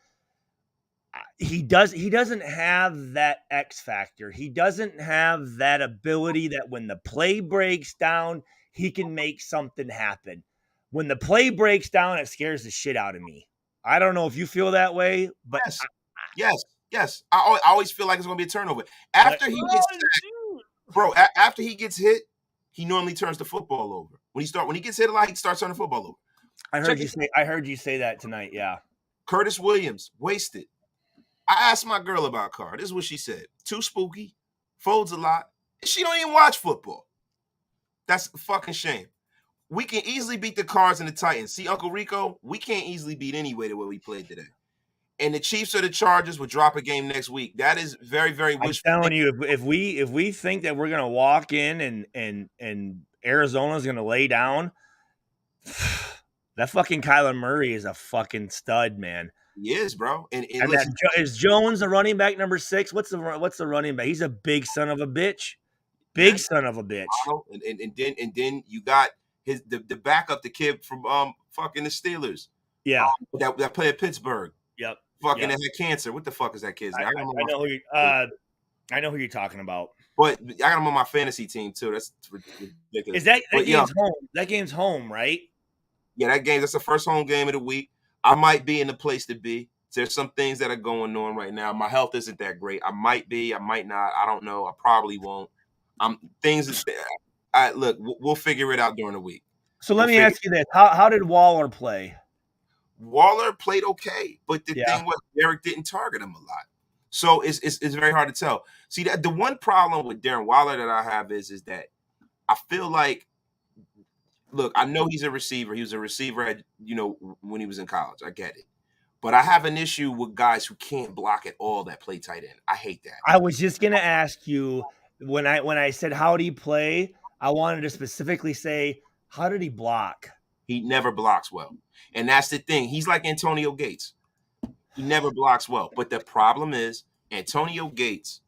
[SPEAKER 2] he doesn't have that X factor. He doesn't have that ability that when the play breaks down, he can make something happen. When the play breaks down, it scares the shit out of me. I don't know if you feel that way, but
[SPEAKER 1] yes. I always feel like it's going to be a turnover. After he gets sacked, bro, after he gets hit, he normally turns the football over. When he gets hit a lot, he starts turning the football over.
[SPEAKER 2] I heard you say that tonight. Yeah.
[SPEAKER 1] Curtis Williams, wasted. I asked my girl about Carr. This is what she said. Too spooky, folds a lot. She don't even watch football. That's a fucking shame. We can easily beat the Cards and the Titans. See, Uncle Rico, we can't easily beat anyway the way we played today. And the Chiefs or the Chargers will drop a game next week. That is very, very wishful.
[SPEAKER 2] I'm telling you, if we think that we're gonna walk in and Arizona's gonna lay down, that fucking Kyler Murray is a fucking stud, man.
[SPEAKER 1] He is, bro. And
[SPEAKER 2] listen, is Jones the running back number 6? What's the running back? He's a big son of a bitch. Big son of a bitch.
[SPEAKER 1] And then you got the backup, the kid from fucking the Steelers.
[SPEAKER 2] Yeah.
[SPEAKER 1] That played at Pittsburgh.
[SPEAKER 2] Yep.
[SPEAKER 1] Fucking had cancer. What the fuck is that kid's name?
[SPEAKER 2] I know who you're talking about.
[SPEAKER 1] But I got him on my fantasy team too. That's ridiculous.
[SPEAKER 2] Is that game's home? That game's home, right?
[SPEAKER 1] Yeah, that's the first home game of the week. I might be in the place to be. There's some things that are going on right now. My health isn't that great. I might be. I might not. I don't know. I probably won't. Look, we'll figure it out during the week.
[SPEAKER 2] So let me ask you this: How did Waller play?
[SPEAKER 1] Waller played okay, but the thing was Derek didn't target him a lot, so it's very hard to tell. See, that the one problem with Darren Waller that I have is that I feel like, look, I know he's a receiver. He was a receiver when he was in college. I get it, but I have an issue with guys who can't block at all that play tight end. I hate that.
[SPEAKER 2] I was just gonna ask you when I said how did he play, I wanted to specifically say how did he block.
[SPEAKER 1] He never blocks well. And that's the thing. He's like Antonio Gates. He never blocks well. But the problem is Antonio Gates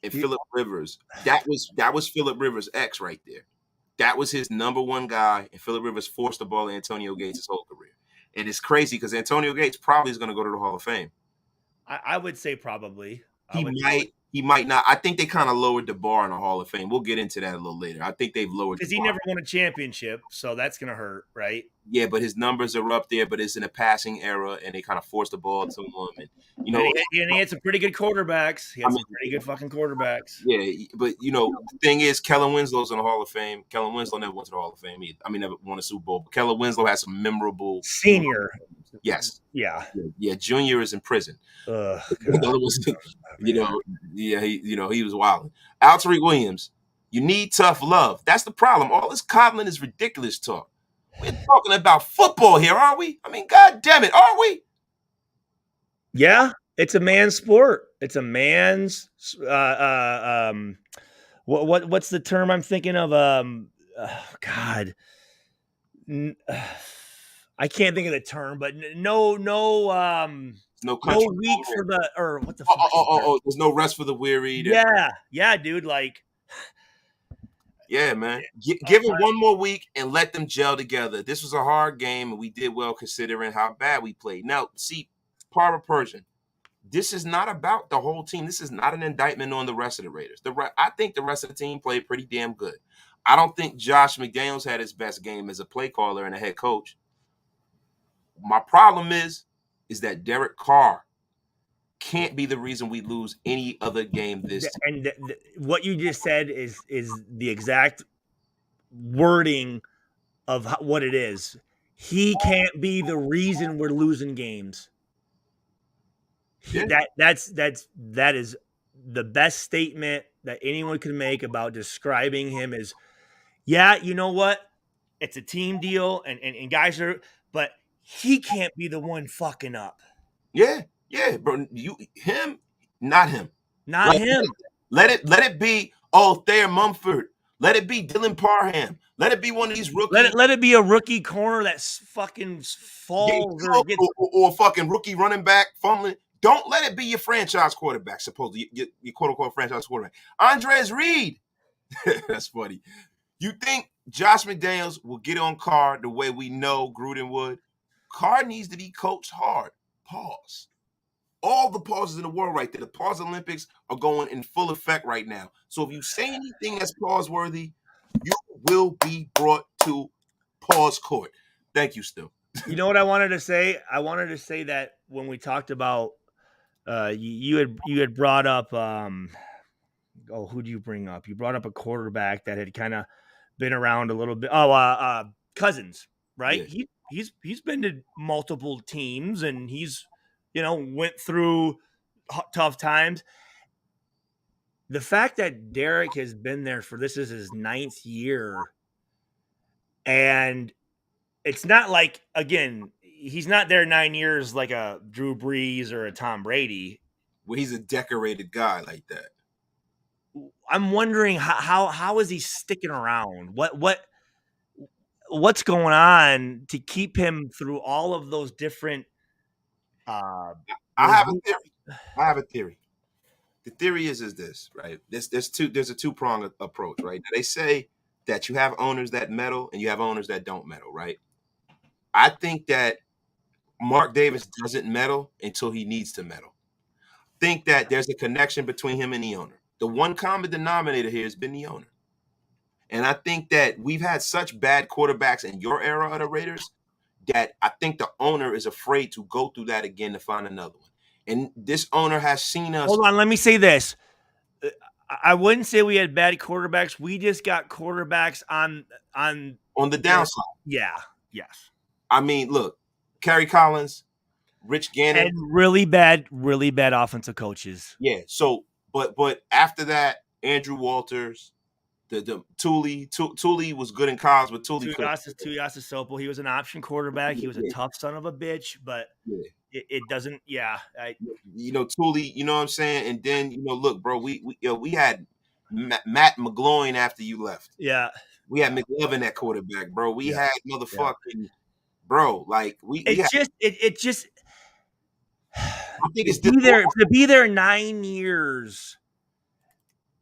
[SPEAKER 1] and Phillip Rivers, that was Phillip Rivers' ex right there. That was his number one guy, and Phillip Rivers forced the ball to Antonio Gates his whole career. And it's crazy because Antonio Gates probably is going to go to the Hall of Fame.
[SPEAKER 2] I would say probably.
[SPEAKER 1] He might not. I think they kind of lowered the bar in the Hall of Fame. We'll get into that a little later. I think they've lowered
[SPEAKER 2] because he never won a championship, so that's going to hurt, right?
[SPEAKER 1] Yeah, but his numbers are up there, but it's in a passing era, and they kind of forced the ball to him. And,
[SPEAKER 2] he had some pretty good quarterbacks. He had some pretty good fucking quarterbacks.
[SPEAKER 1] Yeah, but, the thing is, Kellen Winslow's in the Hall of Fame. Kellen Winslow never went to the Hall of Fame either. I mean, never won a Super Bowl. But Kellen Winslow has some memorable
[SPEAKER 2] senior.
[SPEAKER 1] Yes.
[SPEAKER 2] Yeah.
[SPEAKER 1] Junior is in prison. He was wild. Tariq Williams, you need tough love. That's the problem. All this coddling is ridiculous talk. We're talking about football here, aren't we? I mean, God damn it, aren't we?
[SPEAKER 2] Yeah, it's a man's sport. It's a man's what's the term I'm thinking of? God. I can't think of the term, but no week for the or what the fuck?
[SPEAKER 1] There's no rest for the weary.
[SPEAKER 2] Yeah, dude. Like,
[SPEAKER 1] yeah, man. Give it one more week and let them gel together. This was a hard game, and we did well considering how bad we played. Now, see, Parva Persian, this is not about the whole team. This is not an indictment on the rest of the Raiders. I think the rest of the team played pretty damn good. I don't think Josh McDaniels had his best game as a play caller and a head coach. My problem is that Derek Carr can't be the reason we lose any other game this time.
[SPEAKER 2] And what you just said is the exact wording of what it is. He can't be the reason we're losing games. That is the best statement that anyone can make about describing him as, yeah, you know what? It's a team deal and guys are, but he can't be the one fucking up.
[SPEAKER 1] Yeah, bro. Not him. Let it be. Thayer Mumford. Let it be Dylan Parham. Let it be one of these rookies.
[SPEAKER 2] Let it be a rookie corner that's fucking falls
[SPEAKER 1] or fucking rookie running back fumbling. Don't let it be your franchise quarterback. Supposedly your quote unquote franchise quarterback. Andres Reed. That's funny. You think Josh McDaniels will get on Carr the way we know Gruden would? Carr needs to be coached hard. Pause. All the pauses in the world right there. The pause Olympics are going in full effect right now. So if you say anything that's pause-worthy, you will be brought to pause court. Thank you, Stu.
[SPEAKER 2] You know what I wanted to say? I wanted to say that when we talked about you had brought up who'd you bring up? You brought up a quarterback that had kind of been around a little bit. Cousins, right?
[SPEAKER 1] Yeah.
[SPEAKER 2] He's been to multiple teams, and he's went through tough times. The fact that Derek has been there for this is his 9th year, and it's not like, again, he's not there 9 years like a Drew Brees or a Tom Brady.
[SPEAKER 1] Well, he's a decorated guy like that.
[SPEAKER 2] I'm wondering how is he sticking around? What's going on to keep him through all of those different
[SPEAKER 1] I have a theory. I have a theory. The theory is this, right? There's a two-pronged approach, right? They say that you have owners that meddle and you have owners that don't meddle, right? I think that Mark Davis doesn't meddle until he needs to meddle. Think that there's a connection between him and the owner. The one common denominator here has been the owner. And I think that we've had such bad quarterbacks in your era of the Raiders that I think the owner is afraid to go through that again to find another one. And this owner has seen us.
[SPEAKER 2] Hold on, let me say this. I wouldn't say we had bad quarterbacks. We just got quarterbacks on
[SPEAKER 1] the downside.
[SPEAKER 2] Yeah. Yes.
[SPEAKER 1] I mean, look, Kerry Collins, Rich Gannon,
[SPEAKER 2] and really bad offensive coaches.
[SPEAKER 1] Yeah. So, but after that, Andrew Walters, the Tully was good in college, but
[SPEAKER 2] Tuiasa Sopel, he was an option quarterback. He was a tough son of a bitch, but it doesn't. Yeah,
[SPEAKER 1] Tully. You know what I'm saying? And then look, bro, we had Matt McGloin after you left.
[SPEAKER 2] Yeah,
[SPEAKER 1] we had McLovin at quarterback, bro. We had motherfucking bro. Like
[SPEAKER 2] it just.
[SPEAKER 1] I think it's
[SPEAKER 2] to be there 9 years.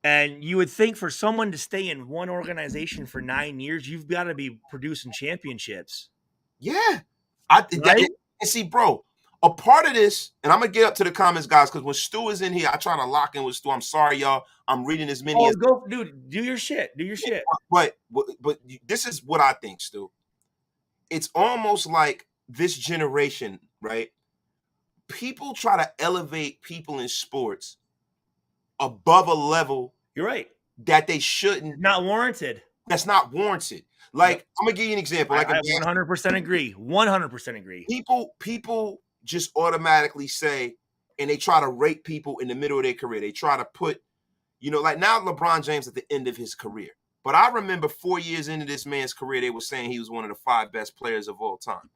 [SPEAKER 2] And you would think for someone to stay in one organization for 9 years, you've got to be producing championships.
[SPEAKER 1] Yeah. And see, bro, a part of this, and I'm going to get up to the comments, guys, because when Stu is in here, I try to lock in with Stu. I'm sorry, y'all. I'm reading as many as...
[SPEAKER 2] go, dude, do your shit. Do your shit.
[SPEAKER 1] But this is what I think, Stu. It's almost like this generation, right? People try to elevate people in sports above a level,
[SPEAKER 2] you're right,
[SPEAKER 1] that they shouldn't.
[SPEAKER 2] Not warranted.
[SPEAKER 1] That's not warranted. Like, I'm gonna give you an example. Like,
[SPEAKER 2] I 100% agree. 100% agree.
[SPEAKER 1] People just automatically say, and they try to rate people in the middle of their career. They try to put, like now LeBron James at the end of his career. But I remember 4 years into this man's career, they were saying he was one of the 5 best players of all time.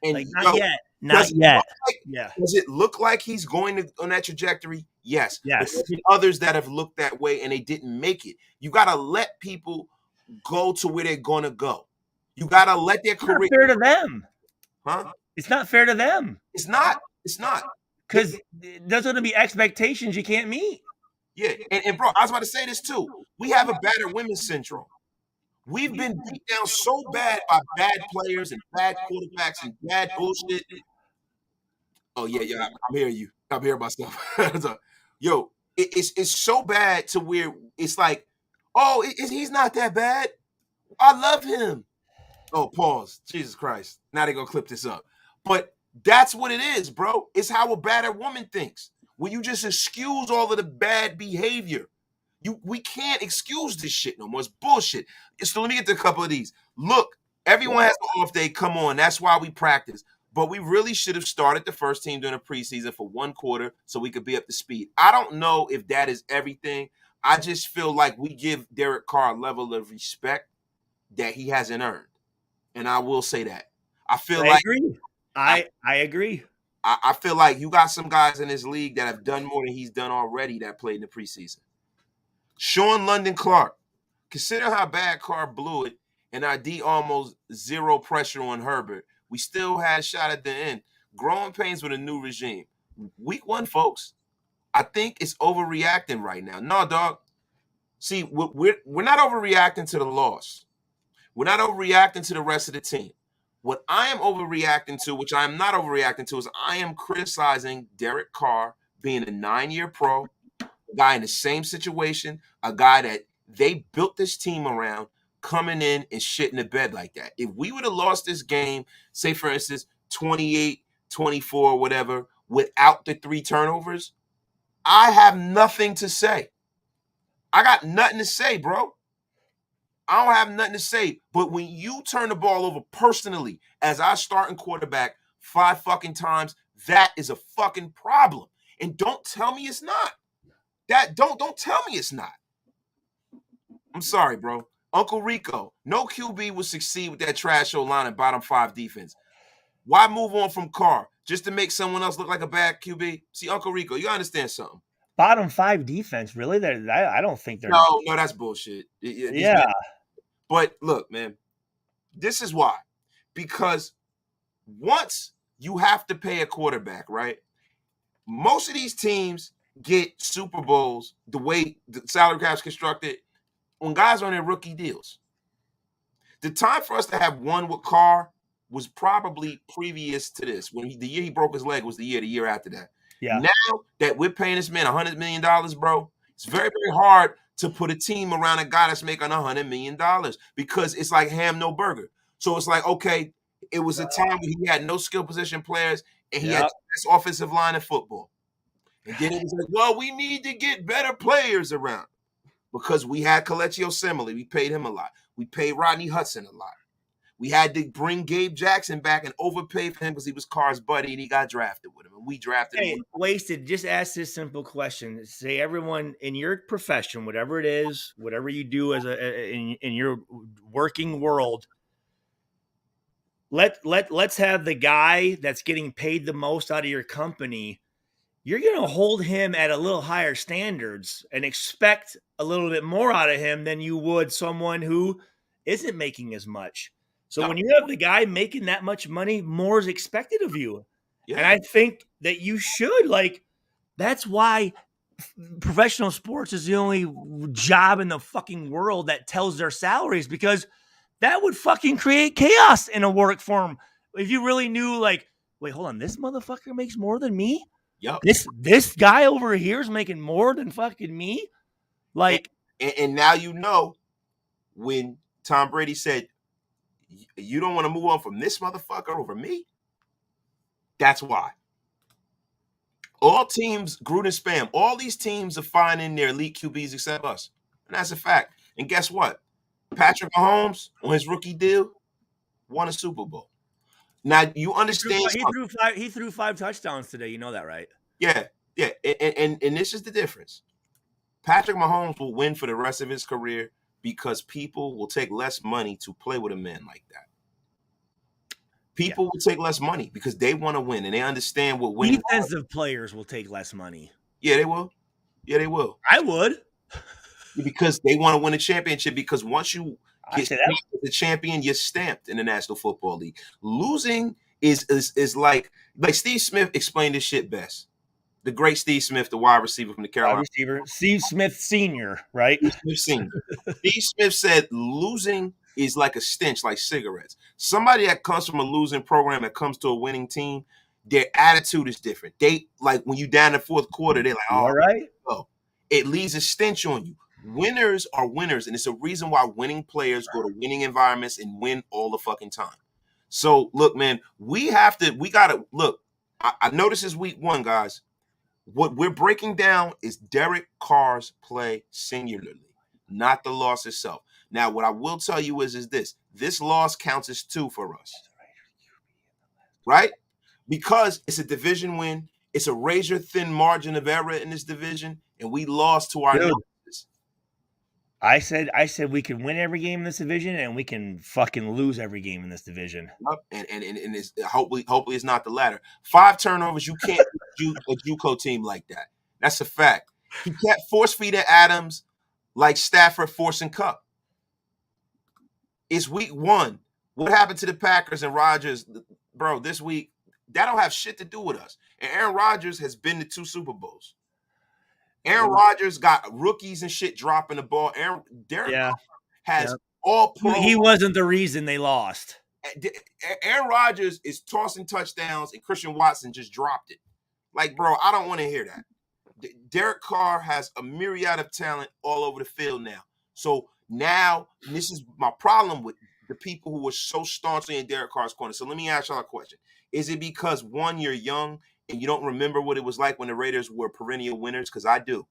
[SPEAKER 1] And
[SPEAKER 2] not yet.
[SPEAKER 1] Does it look like he's going on that trajectory? Yes.
[SPEAKER 2] Yes.
[SPEAKER 1] But there's others that have looked that way and they didn't make it. You got to let people go to where they're going to go. You got to let their career.
[SPEAKER 2] It's not fair to them.
[SPEAKER 1] Huh?
[SPEAKER 2] It's not fair to them.
[SPEAKER 1] It's not.
[SPEAKER 2] Because there's going to be expectations you can't meet.
[SPEAKER 1] Yeah. And bro, I was about to say this too. We have a battered women's syndrome. We've been beat down so bad by bad players and bad quarterbacks and bad bullshit. Oh, yeah. I'm hearing you. I'm hearing myself. Yo, it's so bad to where it's like, oh, he's not that bad. I love him. Oh, pause. Jesus Christ. Now they're going to clip this up. But that's what it is, bro. It's how a battered woman thinks. When you just excuse all of the bad behavior. We can't excuse this shit no more. It's bullshit. So let me get to a couple of these. Look, everyone has an off day. Come on. That's why we practice. But we really should have started the first team during the preseason for 1 quarter so we could be up to speed. I don't know if that is everything. I just feel like we give Derek Carr a level of respect that he hasn't earned. And I will say that. I
[SPEAKER 2] agree. I agree.
[SPEAKER 1] I feel like you got some guys in this league that have done more than he's done already that played in the preseason. Sean London Clark. Consider how bad Carr blew it, and our D almost zero pressure on Herbert. We still had a shot at the end. Growing pains with a new regime. Week 1, folks. I think it's overreacting right now. No, dog. See, we're not overreacting to the loss. We're not overreacting to the rest of the team. What I am overreacting to, which I am not overreacting to, is I am criticizing Derek Carr being a 9-year pro, a guy in the same situation, a guy that they built this team around, coming in and shitting the bed like that. If we would have lost this game, say, for instance, 28, 24, whatever, without the 3 turnovers, I have nothing to say. I got nothing to say, bro. I don't have nothing to say. But when you turn the ball over personally as our starting quarterback 5 fucking times, that is a fucking problem. And don't tell me it's not. Don't tell me it's not. I'm sorry, bro. Uncle Rico, no QB will succeed with that trash O-line and bottom 5 defense. Why move on from Carr just to make someone else look like a bad QB? See, Uncle Rico, you understand something.
[SPEAKER 2] Bottom 5 defense, really? I don't think they're.
[SPEAKER 1] No, that's bullshit.
[SPEAKER 2] Yeah.
[SPEAKER 1] But look, man, this is why. Because once you have to pay a quarterback, right? Most of these teams get Super Bowls the way the salary cap's constructed when guys are on their rookie deals. The time for us to have one with Carr was probably previous to this. The year he broke his leg was the year after that.
[SPEAKER 2] Yeah.
[SPEAKER 1] Now that we're paying this man $100 million, bro, it's very, very hard to put a team around a guy that's making $100 million because it's like ham, no burger. So it's like, okay, it was a time when he had no skill position players and he had the best offensive line in football. And then it was like, well, we need to get better players around because we had Kelechi Osemele. We paid him a lot. We paid Rodney Hudson a lot. We had to bring Gabe Jackson back and overpay for him because he was Carr's buddy and he got drafted with him. And we drafted him.
[SPEAKER 2] Wasted. Just ask this simple question. Say, everyone in your profession, whatever it is, whatever you do as in your working world, let's have the guy that's getting paid the most out of your company. You're going to hold him at a little higher standards and expect a little bit more out of him than you would someone who isn't making as much. So when you have the guy making that much money, more is expected of you. Yeah. And I think that you should, that's why professional sports is the only job in the fucking world that tells their salaries, because that would fucking create chaos in a work form. If you really knew, wait, hold on, this motherfucker makes more than me?
[SPEAKER 1] Yep.
[SPEAKER 2] This guy over here is making more than fucking me?
[SPEAKER 1] And now you know when Tom Brady said, you don't want to move on from this motherfucker over me? That's why. All teams, Gruden spam, all these teams are finding their elite QBs except us. And that's a fact. And guess what? Patrick Mahomes, on his rookie deal, won a Super Bowl. Now, you understand.
[SPEAKER 2] He threw 5 touchdowns today. You know that, right?
[SPEAKER 1] Yeah. And this is the difference. Patrick Mahomes will win for the rest of his career because people will take less money to play with a man like that. People will take less money because they want to win and they understand what winning.
[SPEAKER 2] Defensive players will take less money.
[SPEAKER 1] Yeah, they will.
[SPEAKER 2] I would.
[SPEAKER 1] Because they want to win a championship. Because once you get the champion, you're stamped in the National Football League. Losing is like Steve Smith explained this shit best. The great Steve Smith, the wide receiver from the Carolina.
[SPEAKER 2] Steve Smith Sr., right?
[SPEAKER 1] Steve Smith Sr. Steve Smith said losing is like a stench, like cigarettes. Somebody that comes from a losing program that comes to a winning team, their attitude is different. They, when you down in the fourth quarter, they're like,
[SPEAKER 2] all right.
[SPEAKER 1] Oh, it leaves a stench on you. Winners are winners, and it's a reason why winning players go to winning environments and win all the fucking time. So, look, man, we got to, look, I know this is week 1, guys. What we're breaking down is Derek Carr's play singularly, not the loss itself. Now, what I will tell you is this loss counts as 2 for us, right? Because it's a division win. It's a razor-thin margin of error in this division, and we lost to our numbers.
[SPEAKER 2] I said we can win every game in this division, and we can fucking lose every game in this division.
[SPEAKER 1] And it's, hopefully it's not the latter. 5 turnovers, you can't do a JUCO team like that. That's a fact. He can't force-feed Adams like Stafford forcing Cup. It's week 1. What happened to the Packers and Rodgers, bro, this week? That don't have shit to do with us. And Aaron Rodgers has been to 2 Super Bowls. Aaron Rodgers got rookies and shit dropping the ball. Derek Carr has all pro.
[SPEAKER 2] He wasn't the reason they lost.
[SPEAKER 1] Aaron Rodgers is tossing touchdowns and Christian Watson just dropped it. Bro, I don't want to hear that. Derek Carr has a myriad of talent all over the field now. So now, this is my problem with the people who were so staunchly in Derek Carr's corner. So let me ask y'all a question. Is it because, 1, you're young and you don't remember what it was like when the Raiders were perennial winners? Because I do.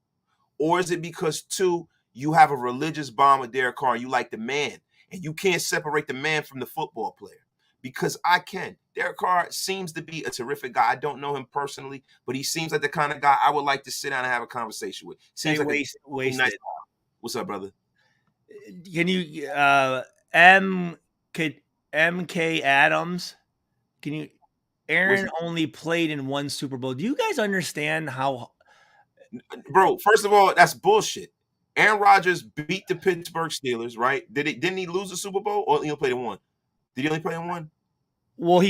[SPEAKER 1] Or is it because, 2, you have a religious bond with Derek Carr. You like the man, and you can't separate the man from the football player. Because I can. Derek Carr seems to be a terrific guy. I don't know him personally, but he seems like the kind of guy I would like to sit down and have a conversation with. Seems like a nice guy. What's up, brother?
[SPEAKER 2] Can you MK Adams? Can you? Aaron only played in one Super Bowl. Do you guys understand how?
[SPEAKER 1] Bro, first of all, that's bullshit. Aaron Rodgers beat the Pittsburgh Steelers, right? Didn't he lose the Super Bowl, or he only played in one? Did he only play in one?
[SPEAKER 2] Well,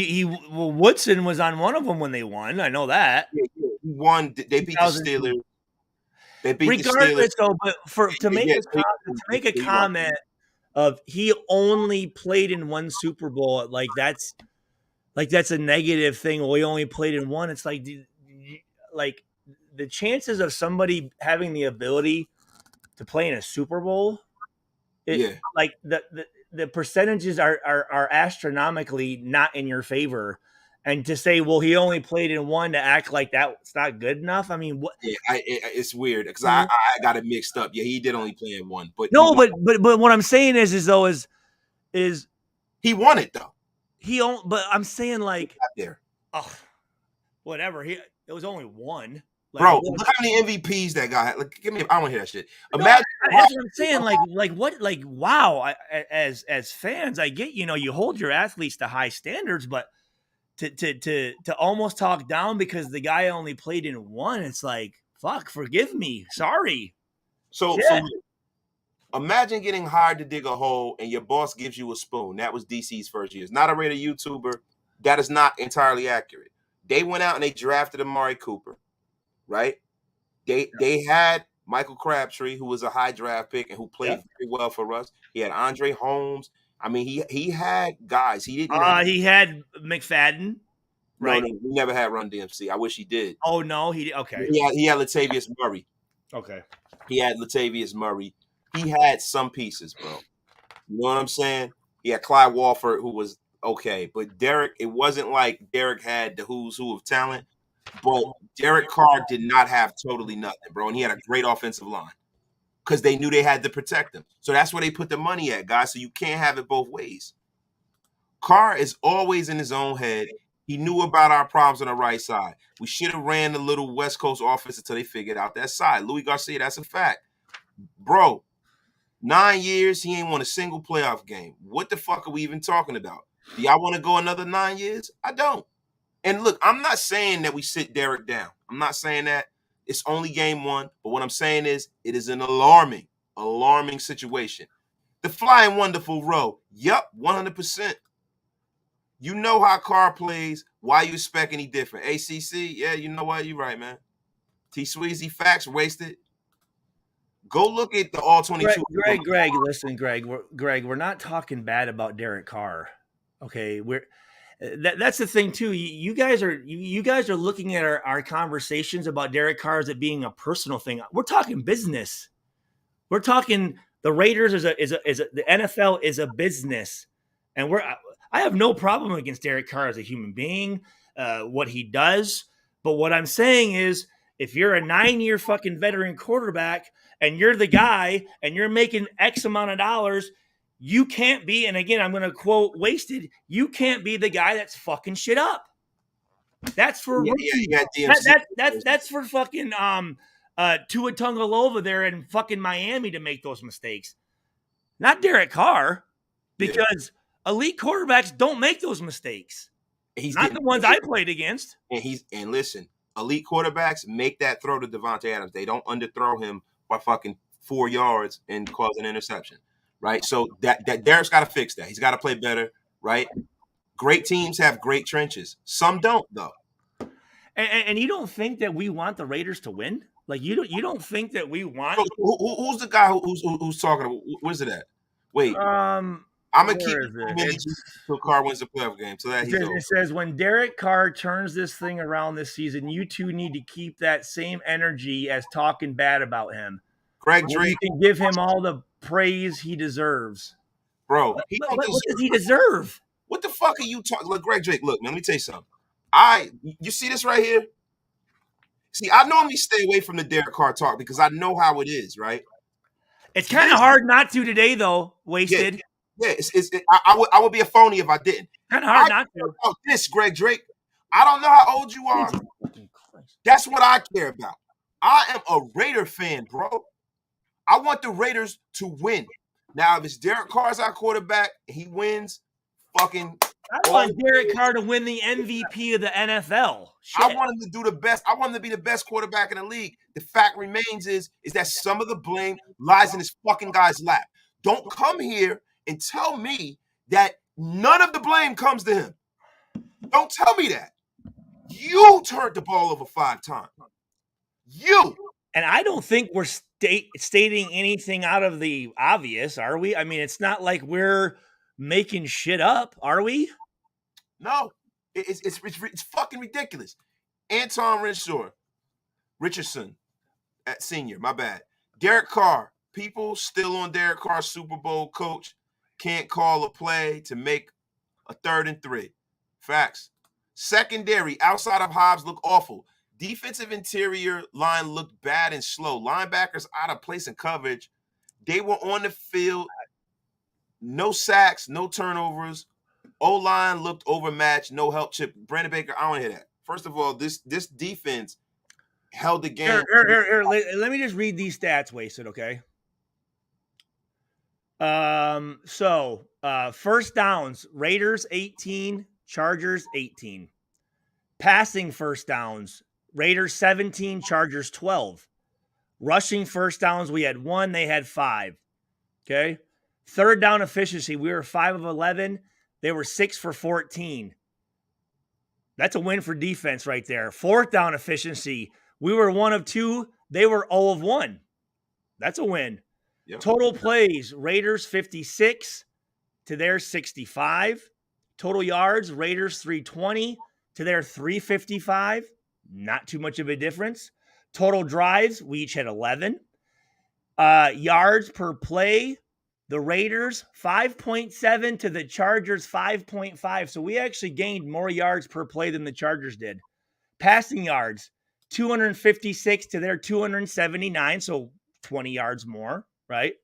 [SPEAKER 2] Woodson was on one of them when they won. I know that.
[SPEAKER 1] Yeah, he won. They beat the Steelers. They beat
[SPEAKER 2] regardless,
[SPEAKER 1] the Steelers.
[SPEAKER 2] Though, but to make a comment of he only played in one Super Bowl, like that's a negative thing. Well, he only played in one. It's like the chances of somebody having the ability to play in a Super Bowl, like the percentages are astronomically not in your favor. And to say, well, he only played in one, to act like that's not good enough. I mean, what?
[SPEAKER 1] Yeah, it's weird because I got it mixed up. Yeah, he did only play in one, but
[SPEAKER 2] no, but what I'm saying is
[SPEAKER 1] he won it though.
[SPEAKER 2] But I'm saying like
[SPEAKER 1] there.
[SPEAKER 2] Oh, whatever. It was only one.
[SPEAKER 1] Like, bro, look how many MVPs that guy had. Like, give me. I want to hear that shit. Imagine.
[SPEAKER 2] No, that's what I'm saying. Like what? Like wow. As fans, I get you hold your athletes to high standards, but to almost talk down because the guy only played in one, it's like fuck. Forgive me. Sorry.
[SPEAKER 1] So imagine getting hired to dig a hole and your boss gives you a spoon. That was DC's first year. It's not a Raider YouTuber. That is not entirely accurate. They went out and they drafted Amari Cooper, right? They had Michael Crabtree, who was a high draft pick and who played very well for us. He had Andre Holmes. I mean, he had guys. He didn't.
[SPEAKER 2] He had McFadden. Right.
[SPEAKER 1] No, we never had Run DMC. I wish he did.
[SPEAKER 2] Oh no, he okay.
[SPEAKER 1] He had Latavius Murray.
[SPEAKER 2] Okay.
[SPEAKER 1] He had Latavius Murray. He had some pieces, bro. You know what I'm saying? He had Clyde Walford, who was okay. But Derek, it wasn't like Derek had the who's who of talent. But Derek Carr did not have totally nothing, bro. And he had a great offensive line because they knew they had to protect him. So that's where they put the money at, guys. So you can't have it both ways. Carr is always in his own head. He knew about our problems on the right side. We should have ran the little West Coast offense until they figured out that side. Louis Garcia, that's a fact. Bro, 9 years, he ain't won a single playoff game. What the fuck are we even talking about? Do y'all want to go another 9 years? I don't. And look, I'm not saying that we sit Derek down. I'm not saying that. It's only game one. But what I'm saying is it is an alarming situation. The flying wonderful row. Yup, 100%. You know how Carr plays. Why you expect any different? ACC, yeah, you know what? You're right, man. T Sweezy, facts, wasted. Go look at the all 22.
[SPEAKER 2] Greg, listen, Greg, we're not talking bad about Derek Carr. Okay, that's the thing too. You guys are looking at our conversations about Derek Carr as it being a personal thing. We're talking business. We're talking the Raiders the NFL is a business, and I have no problem against Derek Carr as a human being, what he does. But what I'm saying is, if you're a 9-year fucking veteran quarterback and you're the guy and you're making X amount of dollars, you can't be, and again, I'm going to quote wasted, you can't be the guy that's fucking shit up. That's for that's for fucking Tua Tagovailoa there in fucking Miami to make those mistakes. Not Derek Carr, because elite quarterbacks don't make those mistakes. He's not the ones I played against.
[SPEAKER 1] And listen, elite quarterbacks make that throw to Devontae Adams. They don't underthrow him by fucking 4 yards and cause an interception, right? So that Derek's got to fix that. He's got to play better, right? Great teams have great trenches. Some don't, though.
[SPEAKER 2] And you don't think that we want the Raiders to win? Like you don't think that we want?
[SPEAKER 1] Who's the guy who's talking? Where's it at? Wait. I'm going to keep it until Carr wins the playoff game. So that
[SPEAKER 2] it says, when Derek Carr turns this thing around this season, you two need to keep that same energy as talking bad about him.
[SPEAKER 1] Greg Drake.
[SPEAKER 2] You can give him all the praise he deserves.
[SPEAKER 1] Bro,
[SPEAKER 2] what does he deserve?
[SPEAKER 1] What the fuck are you talking? Look, Greg Drake, look, man, let me tell you something. You see this right here? See, I normally stay away from the Derek Carr talk because I know how it is, right?
[SPEAKER 2] It's kind of hard not to today, though. Wasted.
[SPEAKER 1] Yeah. I would be a phoney if I didn't.
[SPEAKER 2] Kind of hard not to.
[SPEAKER 1] Oh, this Greg Drake. I don't know how old you are. That's what I care about. I am a Raider fan, bro. I want the Raiders to win. Now, if it's Derek Carr's our quarterback, he wins. Fucking.
[SPEAKER 2] I want Derek Carr to win the MVP of the NFL. Shit.
[SPEAKER 1] I want him to do the best. I want him to be the best quarterback in the league. The fact remains is that some of the blame lies in this fucking guy's lap. Don't come here and tell me that none of the blame comes to him. Don't tell me that. You turned the ball over 5 times. You.
[SPEAKER 2] And I don't think we're stating anything out of the obvious, are we? I mean, it's not like we're making shit up, are we?
[SPEAKER 1] No. It's fucking ridiculous. Anton Richardson, senior, my bad. Derek Carr. People still on Derek Carr, Super Bowl coach, can't call a play to make a 3rd and 3. Facts. Secondary, outside of Hobbs, look awful. Defensive interior line looked bad and slow. Linebackers out of place in coverage. They were on the field. No sacks, no turnovers. O-line looked overmatched. No help chip. Brandon Baker, I don't hear that. First of all, this defense held the game.
[SPEAKER 2] Here, let me just read these stats, Wasted, okay? First downs, Raiders 18, Chargers 18. Passing first downs, Raiders 17, Chargers 12. Rushing first downs, we had 1, they had 5. Okay? Third down efficiency, we were 5 of 11. They were 6 for 14. That's a win for defense right there. Fourth down efficiency, we were 1 of 2. They were 0 of 1. That's a win. Yep. Total plays, Raiders 56 to their 65. Total yards, Raiders 320 to their 355. Not too much of a difference. Total drives, we each had 11. Yards per play, the Raiders 5.7 to the Chargers 5.5. So we actually gained more yards per play than the Chargers did. Passing yards, 256 to their 279. So 20 yards more, right?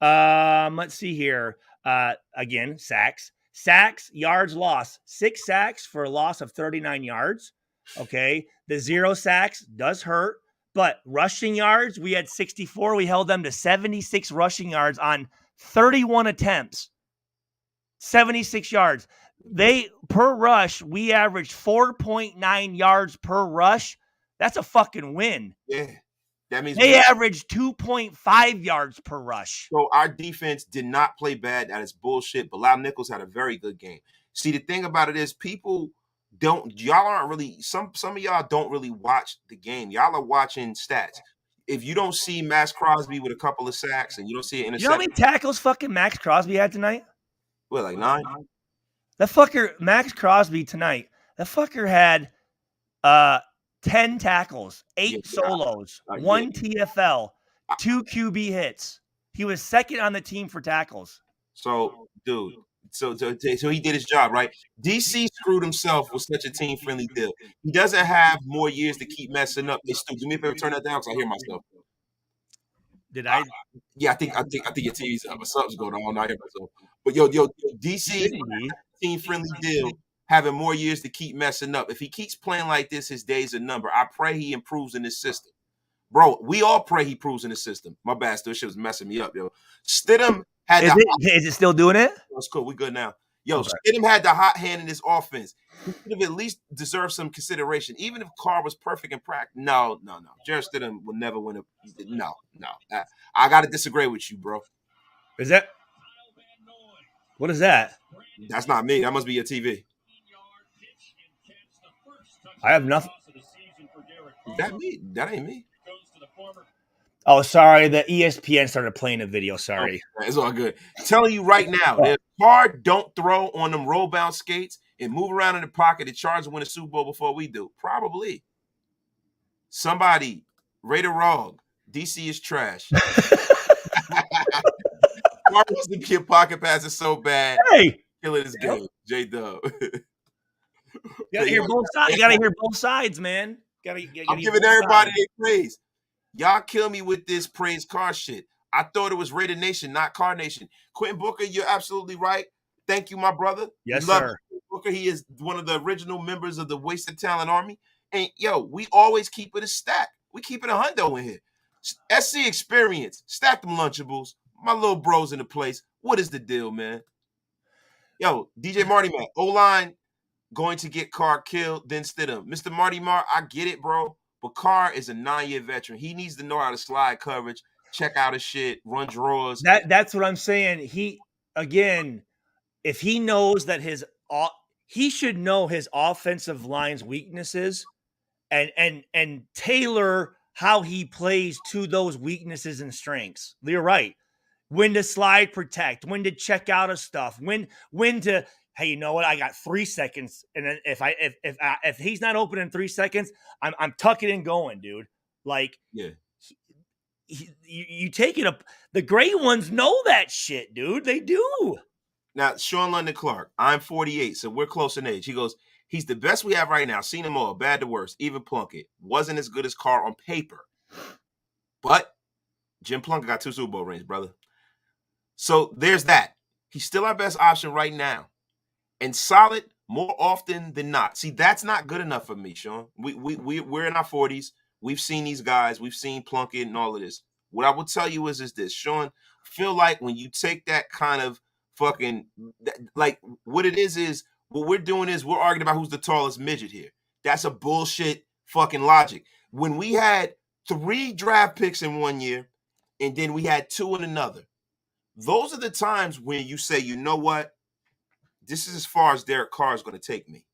[SPEAKER 2] Let's see here. Again, sacks. Sacks, yards lost. 6 sacks for a loss of 39 yards. Okay. The 0 sacks does hurt. But rushing yards, we had 64. We held them to 76 rushing yards on 31 attempts. 76 yards. Per rush, we averaged 4.9 yards per rush. That's a fucking win.
[SPEAKER 1] Yeah. That means
[SPEAKER 2] they averaged 2.5 yards per rush.
[SPEAKER 1] So our defense did not play bad. That is bullshit. Bilal Nichols had a very good game. See, the thing about it is y'all aren't really, some of y'all don't really watch the game. Y'all are watching stats. If you don't see Max Crosby with a couple of sacks and you don't see an interception.
[SPEAKER 2] You know how many tackles fucking Max Crosby had tonight?
[SPEAKER 1] What, like 9?
[SPEAKER 2] That fucker, Max Crosby tonight, that fucker had 10 tackles, 8 solos, 1 TFL, 2 QB hits. He was second on the team for tackles.
[SPEAKER 1] So, dude, so he did his job, right? DC screwed himself with such a team-friendly deal. He doesn't have more years to keep messing up. Hey, Stu, do me a favor, turn that down because I hear myself.
[SPEAKER 2] Did I?
[SPEAKER 1] Yeah, I think your TV's up or something's going on. I hear myself. But yo, DC team-friendly deal. Having more years to keep messing up. If he keeps playing like this, his days are numbered. I pray he improves in this system. Bro, we all pray he improves in the system. My bad, still shit was messing me up, yo. Stidham had
[SPEAKER 2] Is it still doing it?
[SPEAKER 1] That's cool. We good now. Yo, okay. Stidham had the hot hand in his offense. He could have at least deserved some consideration. Even if Carr was perfect in practice. No. Jared Stidham will never win No. I got to disagree with you, bro.
[SPEAKER 2] Is that? What is that?
[SPEAKER 1] That's not me. That must be your TV.
[SPEAKER 2] I have nothing.
[SPEAKER 1] That me? That ain't me.
[SPEAKER 2] Oh, sorry. The ESPN started playing a video. Sorry.
[SPEAKER 1] Oh, it's all good. I'm telling you right now, if Carr don't throw on them roll bounce skates and move around in the pocket, the Chargers win a Super Bowl before we do. Probably. Somebody, Raider Rog, DC is trash. Carr wants to get pocket passes so bad.
[SPEAKER 2] Hey,
[SPEAKER 1] killing this game. J-Dub.
[SPEAKER 2] You gotta hear both sides. You gotta hear both sides, man.
[SPEAKER 1] I'm giving everybody their praise. Y'all kill me with this praise Carr shit. I thought it was Raider Nation, not Car Nation. Quentin Booker, you're absolutely right. Thank you, my brother.
[SPEAKER 2] Yes,
[SPEAKER 1] We love
[SPEAKER 2] sir.
[SPEAKER 1] Quentin Booker. He is one of the original members of the Wasted Talent Army. And yo, we always keep it a stack. We keep it a hundo in here. SC Experience, stack them Lunchables. My little bros in the place. What is the deal, man? Yo, DJ Marty Man, O-line going to get Carr killed, then Stidham. Mr. Marty Marr, I get it, bro. But Carr is a 9-year veteran. He needs to know how to slide coverage, check out his shit, run drawers.
[SPEAKER 2] That's what I'm saying. Again, if he knows that he should know his offensive line's weaknesses and tailor how he plays to those weaknesses and strengths. You're right. When to slide protect, when to check out of stuff, when to, hey, you know what? I got 3 seconds, and then if he's not open in 3 seconds, I'm tucking and going, dude. Like,
[SPEAKER 1] yeah,
[SPEAKER 2] you take it up. The great ones know that shit, dude. They do.
[SPEAKER 1] Now, Sean London Clark, I'm 48, so we're close in age. He goes, he's the best we have right now. Seen them all, bad to worst, even Plunkett. Wasn't as good as Carr on paper. But Jim Plunkett got 2 Super Bowl rings, brother. So there's that. He's still our best option right now. And solid more often than not. See, that's not good enough for me, Sean. We're in our 40s. We've seen these guys. We've seen Plunkett and all of this. What I will tell you is this, Sean, feel like when you take that kind of fucking, like what it is what we're doing is we're arguing about who's the tallest midget here. That's a bullshit fucking logic. When we had 3 draft picks in one year and then we had 2 in another, those are the times when you say, you know what? This is as far as Derek Carr is going to take me.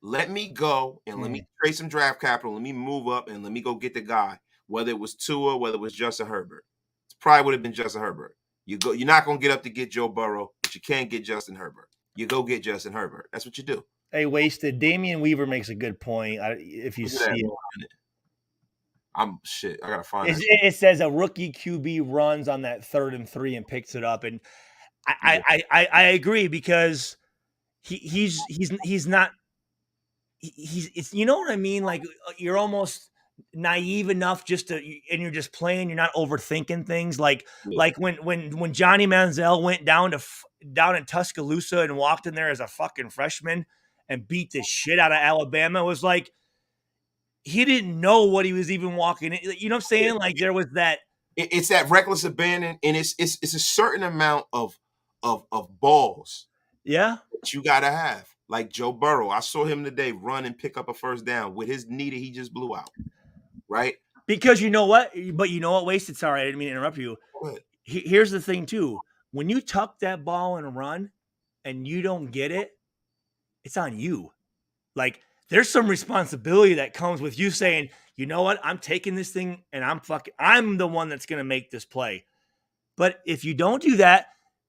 [SPEAKER 1] Let me go and let me trade some draft capital. Let me move up and let me go get the guy, whether it was Tua, whether it was Justin Herbert. It probably would have been Justin Herbert. You're not going to get up to get Joe Burrow, but you can't get Justin Herbert. You go get Justin Herbert. That's what you do.
[SPEAKER 2] Hey, Wasted. Damian Weaver makes a good point. If you see it.
[SPEAKER 1] I gotta find it.
[SPEAKER 2] It says a rookie QB runs on that 3rd and 3 and picks it up, and I agree because he's not it's, you know what I mean? Like, you're almost naive enough and you're just playing. You're not overthinking things. Like when Johnny Manziel went down in Tuscaloosa and walked in there as a fucking freshman and beat the shit out of Alabama, it was like, he didn't know what he was even walking in. You know what I'm saying? Like, there was that.
[SPEAKER 1] It's that reckless abandon, and it's a certain amount of balls.
[SPEAKER 2] Yeah.
[SPEAKER 1] That you gotta have. Like Joe Burrow. I saw him today run and pick up a first down with his knee that he just blew out. Right?
[SPEAKER 2] Because you know what? But you know what, Wasted? Sorry, I didn't mean to interrupt you. Here's the thing, too. When you tuck that ball and run and you don't get it, it's on you. Like, there's some responsibility that comes with you saying, you know what? I'm taking this thing and I'm the one that's going to make this play. But if you don't do that,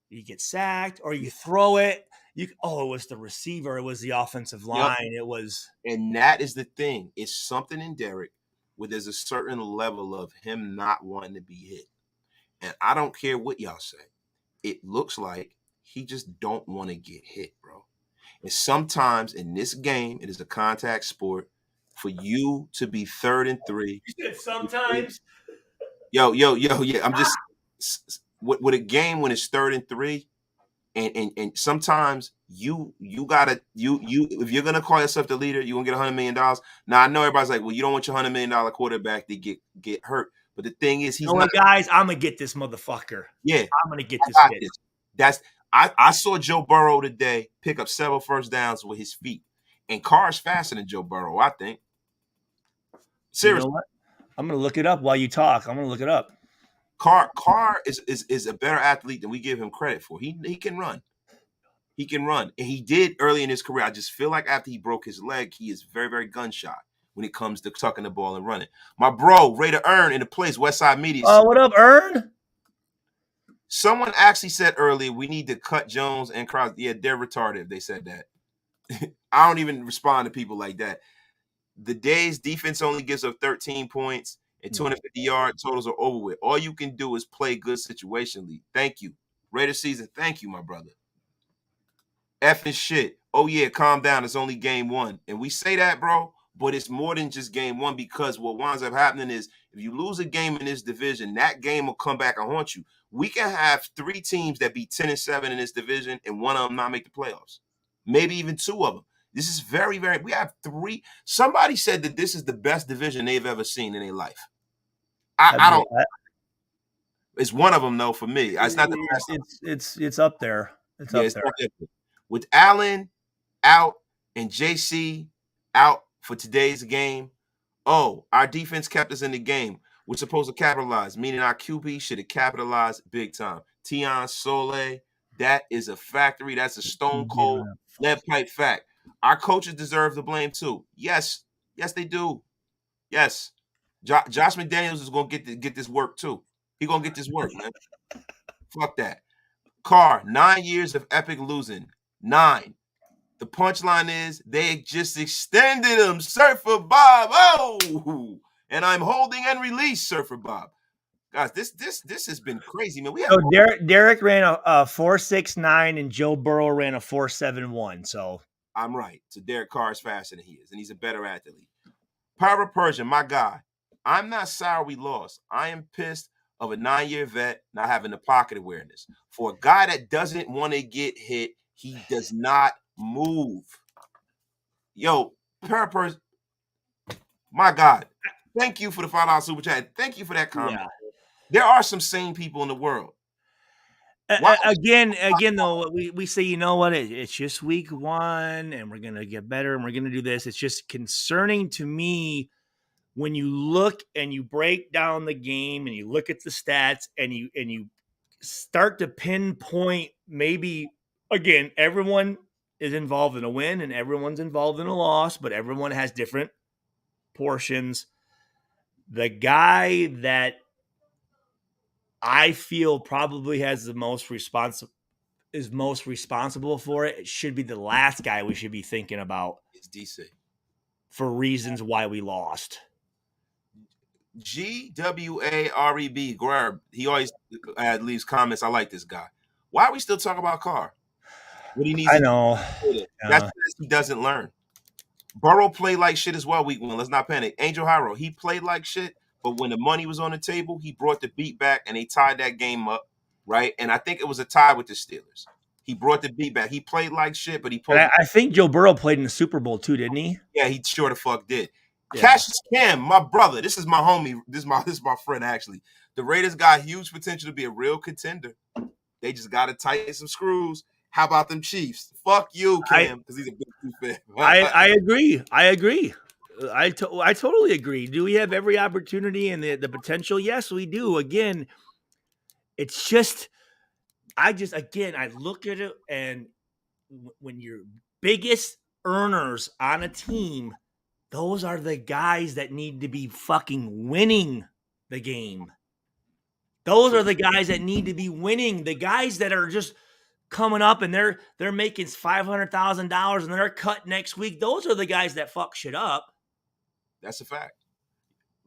[SPEAKER 2] you get sacked or you throw it. It was the receiver. It was the offensive line. Yep. It was.
[SPEAKER 1] And that is the thing. It's something in Derek where there's a certain level of him not wanting to be hit. And I don't care what y'all say. It looks like he just don't want to get hit, bro. And sometimes in this game, it is a contact sport. For you to be 3rd and 3.
[SPEAKER 2] You said sometimes.
[SPEAKER 1] Yo, yeah. I'm just with a game when it's 3rd and 3, and sometimes you gotta if you're gonna call yourself the leader, you're gonna get $100 million. Now I know everybody's like, well, you don't want your $100 million quarterback to get hurt. But the thing is, he's not.
[SPEAKER 2] Guys, I'm gonna get this motherfucker.
[SPEAKER 1] Yeah,
[SPEAKER 2] I'm gonna get this kid.
[SPEAKER 1] That's I saw Joe Burrow today pick up several first downs with his feet, and Carr's faster than Joe Burrow, I think. Seriously,
[SPEAKER 2] you know what? I'm gonna look it up while you talk. I'm gonna look it up.
[SPEAKER 1] Carr is a better athlete than we give him credit for. He can run. He can run, and he did early in his career. I just feel like after he broke his leg, he is very, very gunshot when it comes to tucking the ball and running. My bro, Raider Earn in the place, Westside Media.
[SPEAKER 2] What up, Earn?
[SPEAKER 1] Someone actually said earlier we need to cut Jones and Crosby. Yeah, they're retarded. They said that. I don't even respond to people like that. The days defense only gives up 13 points and 250 yard totals are over with. All you can do is play good situationally. Thank you. Raider season, thank you, my brother. F and shit. Oh, yeah, calm down. It's only game 1. And we say that, bro, but it's more than just game one, because what winds up happening is if you lose a game in this division, that game will come back and haunt you. We can have 3 teams that be 10-7 in this division and one of them not make the playoffs. Maybe even 2 of them. This is very, very, we have 3. Somebody said that this is the best division they've ever seen in their life. I don't. It's one of them though for me. It's not the best.
[SPEAKER 2] It's up there. It's up there.
[SPEAKER 1] With Allen out and JC out for today's game. Oh, our defense kept us in the game. We're supposed to capitalize, meaning our QB should have capitalized big time. Tion Sole, that is a factory. That's a stone cold lead pipe fact. Our coaches deserve the blame too. Yes, they do. Yes, Josh McDaniels is gonna get this work too. He gonna get this work, man. Fuck that. Carr, 9 years of epic losing. 9. The punchline is they just extended him. Surfer Bob. Oh, and I'm holding and release Surfer Bob. Guys, this has been crazy, man.
[SPEAKER 2] So Derek ran a 4.69 and Joe Burrow ran a 4.71. So
[SPEAKER 1] I'm right. So Derek Carr is faster than he is, and he's a better athlete. Power Persian, my guy. I'm not sorry we lost. I am pissed of a 9-year vet not having the pocket awareness. For a guy that doesn't want to get hit, he does not move. Yo, Persian, my God. Thank you for the $5 super chat. Thank you for that comment. Yeah. There are some sane people in the world.
[SPEAKER 2] Again, though, we say, you know what? It's just week 1, and we're gonna get better, and we're gonna do this. It's just concerning to me when you look and you break down the game and you look at the stats and you start to pinpoint. Maybe again, everyone is involved in a win and everyone's involved in a loss, but everyone has different portions. The guy that I feel probably has the most responsible for it should be the last guy we should be thinking about.
[SPEAKER 1] It's DC.
[SPEAKER 2] For reasons why we lost.
[SPEAKER 1] GWAREB, Grab, he always leaves comments. I like this guy. Why are we still talking about Carr? What he needs
[SPEAKER 2] I know.
[SPEAKER 1] That's he doesn't learn. Burrow played like shit as well week 1. Let's not panic. Angel Haro, he played like shit, but when the money was on the table, he brought the beat back and they tied that game up, right? And I think it was a tie with the Steelers. He brought the beat back. He played like shit, but he played.
[SPEAKER 2] I think Joe Burrow played in the Super Bowl too, didn't he?
[SPEAKER 1] Yeah, he sure the fuck did. Yeah. Cassius Cam, my brother. This is my homie. This is my friend, actually. The Raiders got huge potential to be a real contender. They just got to tighten some screws. How about them Chiefs? Fuck you, Cam, because he's a big fan.
[SPEAKER 2] I agree. I totally agree. Do we have every opportunity and the potential? Yes, we do. Again, it's just I look at it, and when your biggest earners on a team, those are the guys that need to be fucking winning the game. Those are the guys that need to be winning. The guys that are just coming up and they're making $500,000 and they're cut next week. Those are the guys that fuck shit up.
[SPEAKER 1] That's a fact.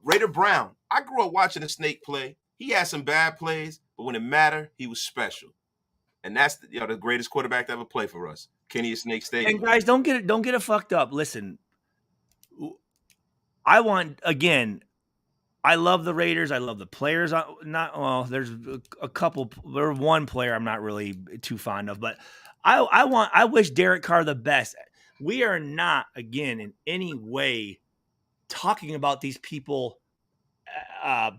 [SPEAKER 1] Raider Brown. I grew up watching the Snake play. He had some bad plays, but when it mattered, he was special. And that's the greatest quarterback to ever play for us. Kenny at Snake Stadium.
[SPEAKER 2] And guys, don't get it fucked up. Listen, I love the Raiders. I love the players. There's a couple. There's one player I'm not really too fond of, but I wish Derek Carr the best. We are not, again, in any way talking about these people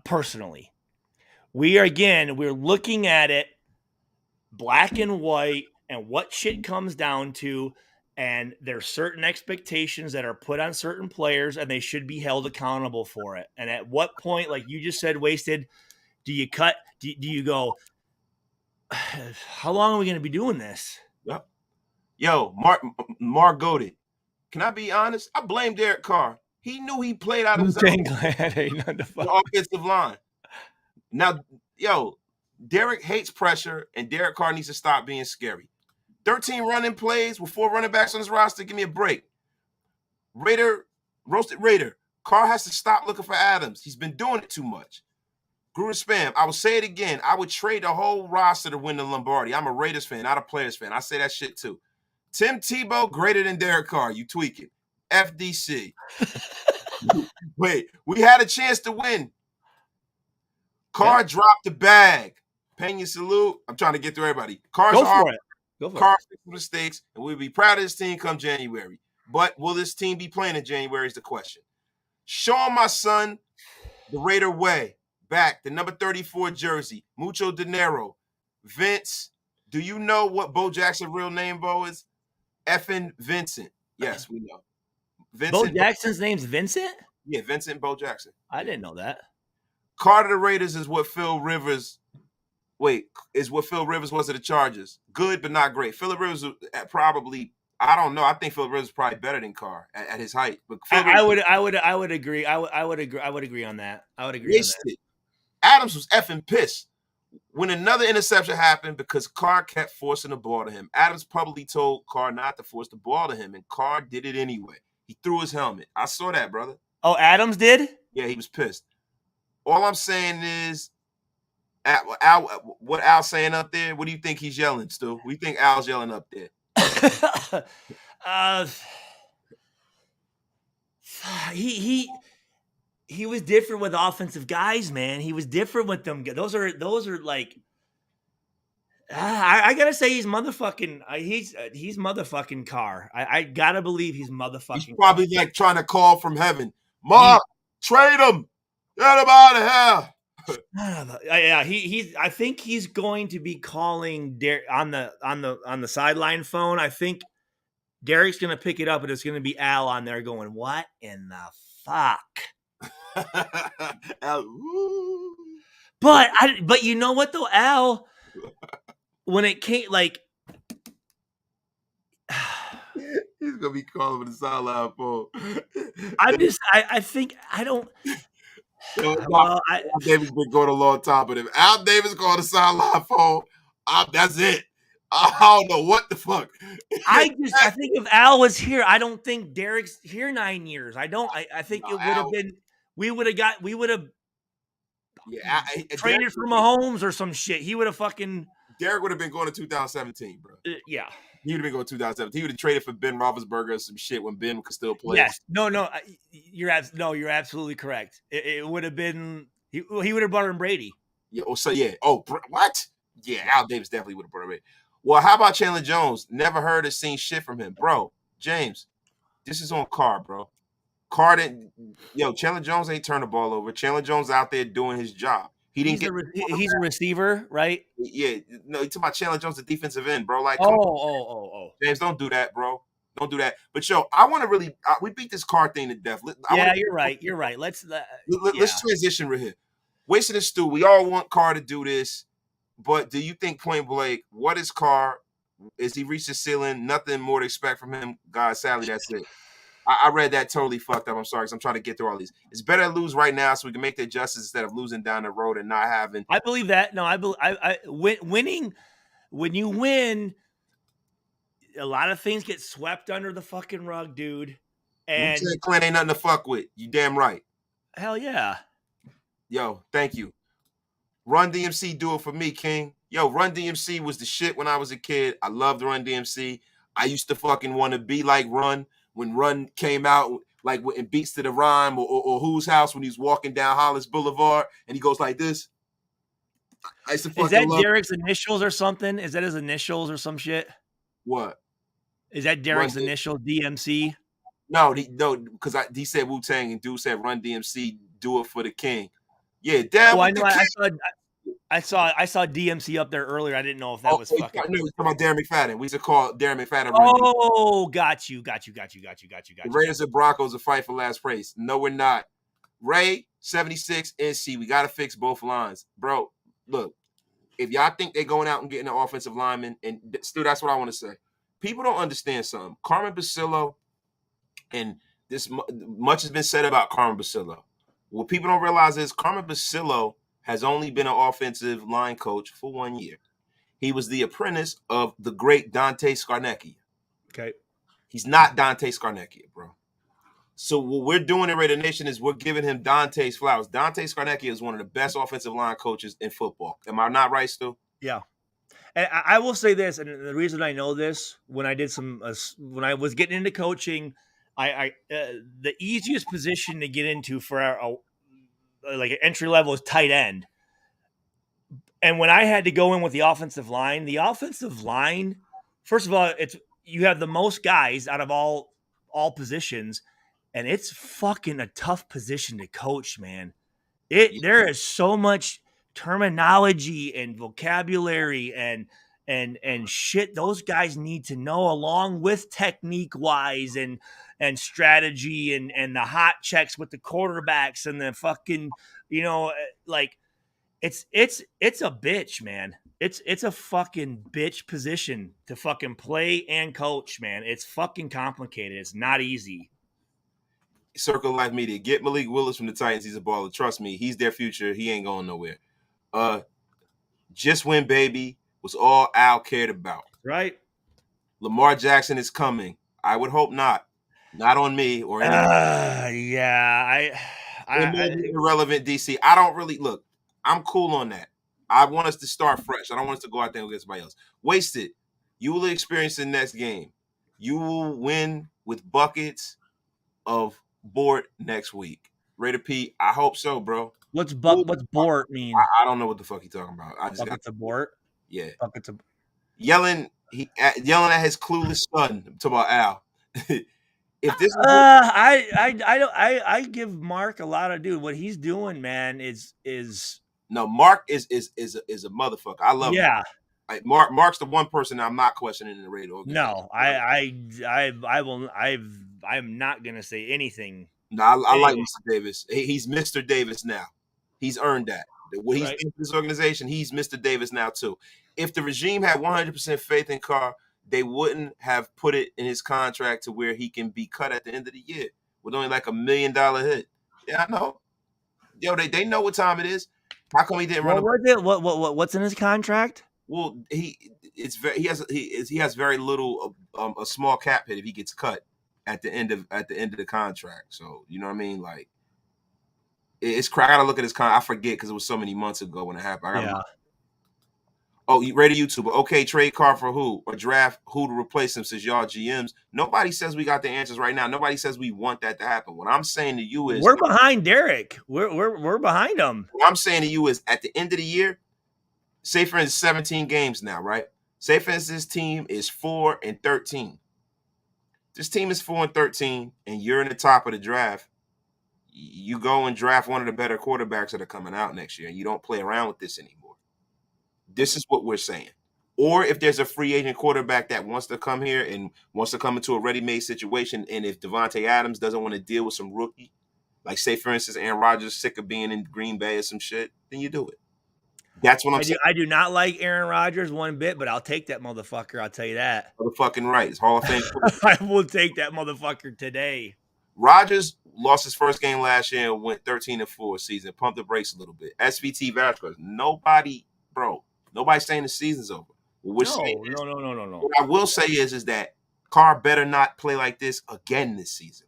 [SPEAKER 2] personally. We're looking at it black and white and what shit comes down to. And there's certain expectations that are put on certain players, and they should be held accountable for it. And at what point, like you just said, Wasted, do you cut? Do you go, how long are we going to be doing this?
[SPEAKER 1] Yep. Yo, Mark goated. Can I be honest? I blame Derek Carr. He knew he played out of his the offensive line. Now, Derek hates pressure, and Derek Carr needs to stop being scary. 13 running plays with 4 running backs on his roster. Give me a break. Roasted Raider. Carr has to stop looking for Adams. He's been doing it too much. Gruden Spam. I will say it again. I would trade the whole roster to win the Lombardi. I'm a Raiders fan, not a Players fan. I say that shit too. Tim Tebow greater than Derek Carr. You tweak it. FDC. Wait, we had a chance to win. Carr dropped the bag. Pena salute. I'm trying to get through everybody. Carr's
[SPEAKER 2] Go for it.
[SPEAKER 1] Carr fixed mistakes, and we'll be proud of this team come January. But will this team be playing in January is the question. Sean, my son, the Raider way. Back, the number 34 jersey. Mucho dinero. Vince, do you know what Bo Jackson's real name, Bo, is? Effing Vincent. Yes, we know.
[SPEAKER 2] Vincent. Bo Jackson's name's Vincent?
[SPEAKER 1] Yeah, Vincent Bo Jackson.
[SPEAKER 2] I didn't know that.
[SPEAKER 1] Carter the Raiders is what Phil Rivers was of the Chargers. Good, but not great. Phil Rivers probably, I don't know. I think Phil Rivers is probably better than Carr at his height. But
[SPEAKER 2] I would agree. I would agree on that. I would agree on that.
[SPEAKER 1] Adams was effing pissed when another interception happened because Carr kept forcing the ball to him. Adams publicly told Carr not to force the ball to him, and Carr did it anyway. He threw his helmet. I saw that, brother.
[SPEAKER 2] Oh, Adams did?
[SPEAKER 1] Yeah, he was pissed. All I'm saying is, Al, what Al's saying up there, what do you think he's yelling, Stu? What do you think Al's yelling up there?
[SPEAKER 2] He was different with offensive guys, man. He was different with them. Those are like, I gotta say he's motherfucking. He's motherfucking Carr. I gotta believe he's motherfucking.
[SPEAKER 1] He's probably Carr. Like trying to call from heaven. Mark, trade him. Get him out of
[SPEAKER 2] here. Yeah, I think he's going to be calling on the sideline phone. I think Derek's gonna pick it up, and it's gonna be Al on there going, "What in the fuck?"
[SPEAKER 1] Al,
[SPEAKER 2] but you know what though, Al, when it came like
[SPEAKER 1] he's gonna be calling for the sideline phone.
[SPEAKER 2] I think I don't.
[SPEAKER 1] Al Davis been going a long time, but if Al Davis called the sideline phone, that's it. I don't know what the fuck.
[SPEAKER 2] I think if Al was here, I don't think Derek's here 9 years. I think it would have been. We would have traded Derek for Mahomes or some shit. He would have fucking.
[SPEAKER 1] Derek would have been going to 2017, bro.
[SPEAKER 2] Yeah.
[SPEAKER 1] He would have been going to 2017. He would have traded for Ben Roethlisberger or some shit when Ben could still play.
[SPEAKER 2] Yes. No. You're absolutely correct. It would have been. He would have brought in Brady.
[SPEAKER 1] Yeah. Oh, so yeah. Oh, what? Yeah. Al Davis definitely would have brought in Brady. Well, how about Chandler Jones? Never heard or seen shit from him, bro. James, this is on Carr, bro. Carr didn't. Chandler Jones ain't turn the ball over. Chandler Jones out there doing his job. He didn't
[SPEAKER 2] he's a receiver, right?
[SPEAKER 1] Yeah. No, you talking about Chandler Jones, the defensive end, bro. Like,
[SPEAKER 2] oh.
[SPEAKER 1] James, don't do that, bro. Don't do that. But I want to really. We beat this Carr thing to death.
[SPEAKER 2] You're right. You're right. Let's
[SPEAKER 1] transition right here. Wasting the stew. We all want Carr to do this, but do you think point blank, what is Carr? Is he reached the ceiling? Nothing more to expect from him. God, sadly, that's it. I read that totally fucked up. I'm sorry, because I'm trying to get through all these. It's better to lose right now so we can make the adjustments instead of losing down the road and not having.
[SPEAKER 2] I believe that. No, winning. When you win, a lot of things get swept under the fucking rug, dude. And
[SPEAKER 1] Clint ain't nothing to fuck with. You damn right.
[SPEAKER 2] Hell yeah.
[SPEAKER 1] Yo, thank you. Run DMC, do it for me, King. Yo, Run DMC was the shit when I was a kid. I loved Run DMC. I used to fucking want to be like Run. When Run came out, like in Beats to the Rhyme or Who's House, when he's walking down Hollis Boulevard and he goes like this.
[SPEAKER 2] Is that Derek's initials or something? Is that his initials or some shit?
[SPEAKER 1] What?
[SPEAKER 2] Is that Derek's initial DMC?
[SPEAKER 1] No, because he said Wu-Tang and dude said Run DMC, do it for the king. Yeah, damn.
[SPEAKER 2] Oh, I know. I saw DMC up there earlier. I didn't know if that was fucking.
[SPEAKER 1] No, we're talking about Darren McFadden. We used to call Darren McFadden.
[SPEAKER 2] Oh, got you.
[SPEAKER 1] The Raiders and Broncos a fight for last place. No, we're not. Ray 76 NC. We got to fix both lines, bro. Look, if y'all think they're going out and getting an offensive lineman, and still, that's what I want to say. People don't understand something. Carmen Basillo, and this much has been said about Carmen Basillo. What people don't realize is Carmen Basillo has only been an offensive line coach for 1 year. He was the apprentice of the great Dante Scarnecchia.
[SPEAKER 2] Okay.
[SPEAKER 1] He's not Dante Scarnecchia, bro. So what we're doing in Raider Nation is we're giving him Dante's flowers. Dante Scarnecchia is one of the best offensive line coaches in football. Am I not right, Stu?
[SPEAKER 2] Yeah. And I will say this, and the reason I know this, when I did when I was getting into coaching, the easiest position to get into for like an entry level is tight end. And when I had to go in with the offensive line, first of all, it's you have the most guys out of all positions, and it's fucking a tough position to coach, man. There is so much terminology and vocabulary and shit those guys need to know, along with technique wise and strategy and the hot checks with the quarterbacks and the fucking, like it's a bitch, man. It's a fucking bitch position to fucking play and coach, man. It's fucking complicated. It's not easy.
[SPEAKER 1] Circle Life Media. Get Malik Willis from the Titans. He's a baller. Trust me, he's their future. He ain't going nowhere. Just win, baby, was all Al cared about.
[SPEAKER 2] Right?
[SPEAKER 1] Lamar Jackson is coming. I would hope not. Not on me or anyone.
[SPEAKER 2] Yeah,
[SPEAKER 1] irrelevant DC. I don't really look. I'm cool on that. I want us to start fresh. I don't want us to go out there and get somebody else. Wasted. You will experience the next game. You will win with buckets of Bort next week. Raider P, I hope so, bro.
[SPEAKER 2] What's Bort mean?
[SPEAKER 1] I don't know what the fuck he's talking about. I just
[SPEAKER 2] buckets of Bort.
[SPEAKER 1] Yeah.
[SPEAKER 2] Buckets of
[SPEAKER 1] yelling at his clueless son. To about Al. If this
[SPEAKER 2] I give Mark a lot of what he's doing, man, is
[SPEAKER 1] no, Mark is a motherfucker. I love him. Mark's the one person I'm not questioning in the Raider organization.
[SPEAKER 2] No, I'm not gonna say anything.
[SPEAKER 1] No, I like Mr. Davis. He's Mr. Davis now. He's earned that. What he's in this organization, he's Mr. Davis now too. If the regime had 100% faith in Carr, they wouldn't have put it in his contract to where he can be cut at the end of the year with only like $1 million hit. Yeah, I know. Yo, they know what time it is. How come he didn't run?
[SPEAKER 2] What's in his contract?
[SPEAKER 1] Well, he has very little a small cap hit if he gets cut at the end of the contract. So you know what I mean? Like it's I gotta look at his contract. I forget because it was so many months ago when it happened. Oh, you ready, YouTube? Okay, trade Carr for who or draft who to replace him? Says y'all GMs. Nobody says we got the answers right now. Nobody says we want that to happen. What I'm saying to you is
[SPEAKER 2] we're behind Derek. We're behind him.
[SPEAKER 1] What I'm saying to you is at the end of the year, say for instance 17 games now, right? Say for instance this team is 4-13. This team is 4-13, and you're in the top of the draft. You go and draft one of the better quarterbacks that are coming out next year, and you don't play around with this anymore. This is what we're saying. Or if there's a free agent quarterback that wants to come here and wants to come into a ready-made situation, and if Devontae Adams doesn't want to deal with some rookie, like say for instance Aaron Rodgers sick of being in Green Bay or some shit, then you do it. That's what I'm saying.
[SPEAKER 2] I do not like Aaron Rodgers one bit, but I'll take that motherfucker. I'll tell you that.
[SPEAKER 1] Motherfucking right. It's Hall of Fame.
[SPEAKER 2] I will take that motherfucker today.
[SPEAKER 1] Rodgers lost his first game last year and went 13-4 season. Pumped the brakes a little bit. SVT Vasquez. Nobody's saying the season's over. What I will say is that Carr better not play like this again this season.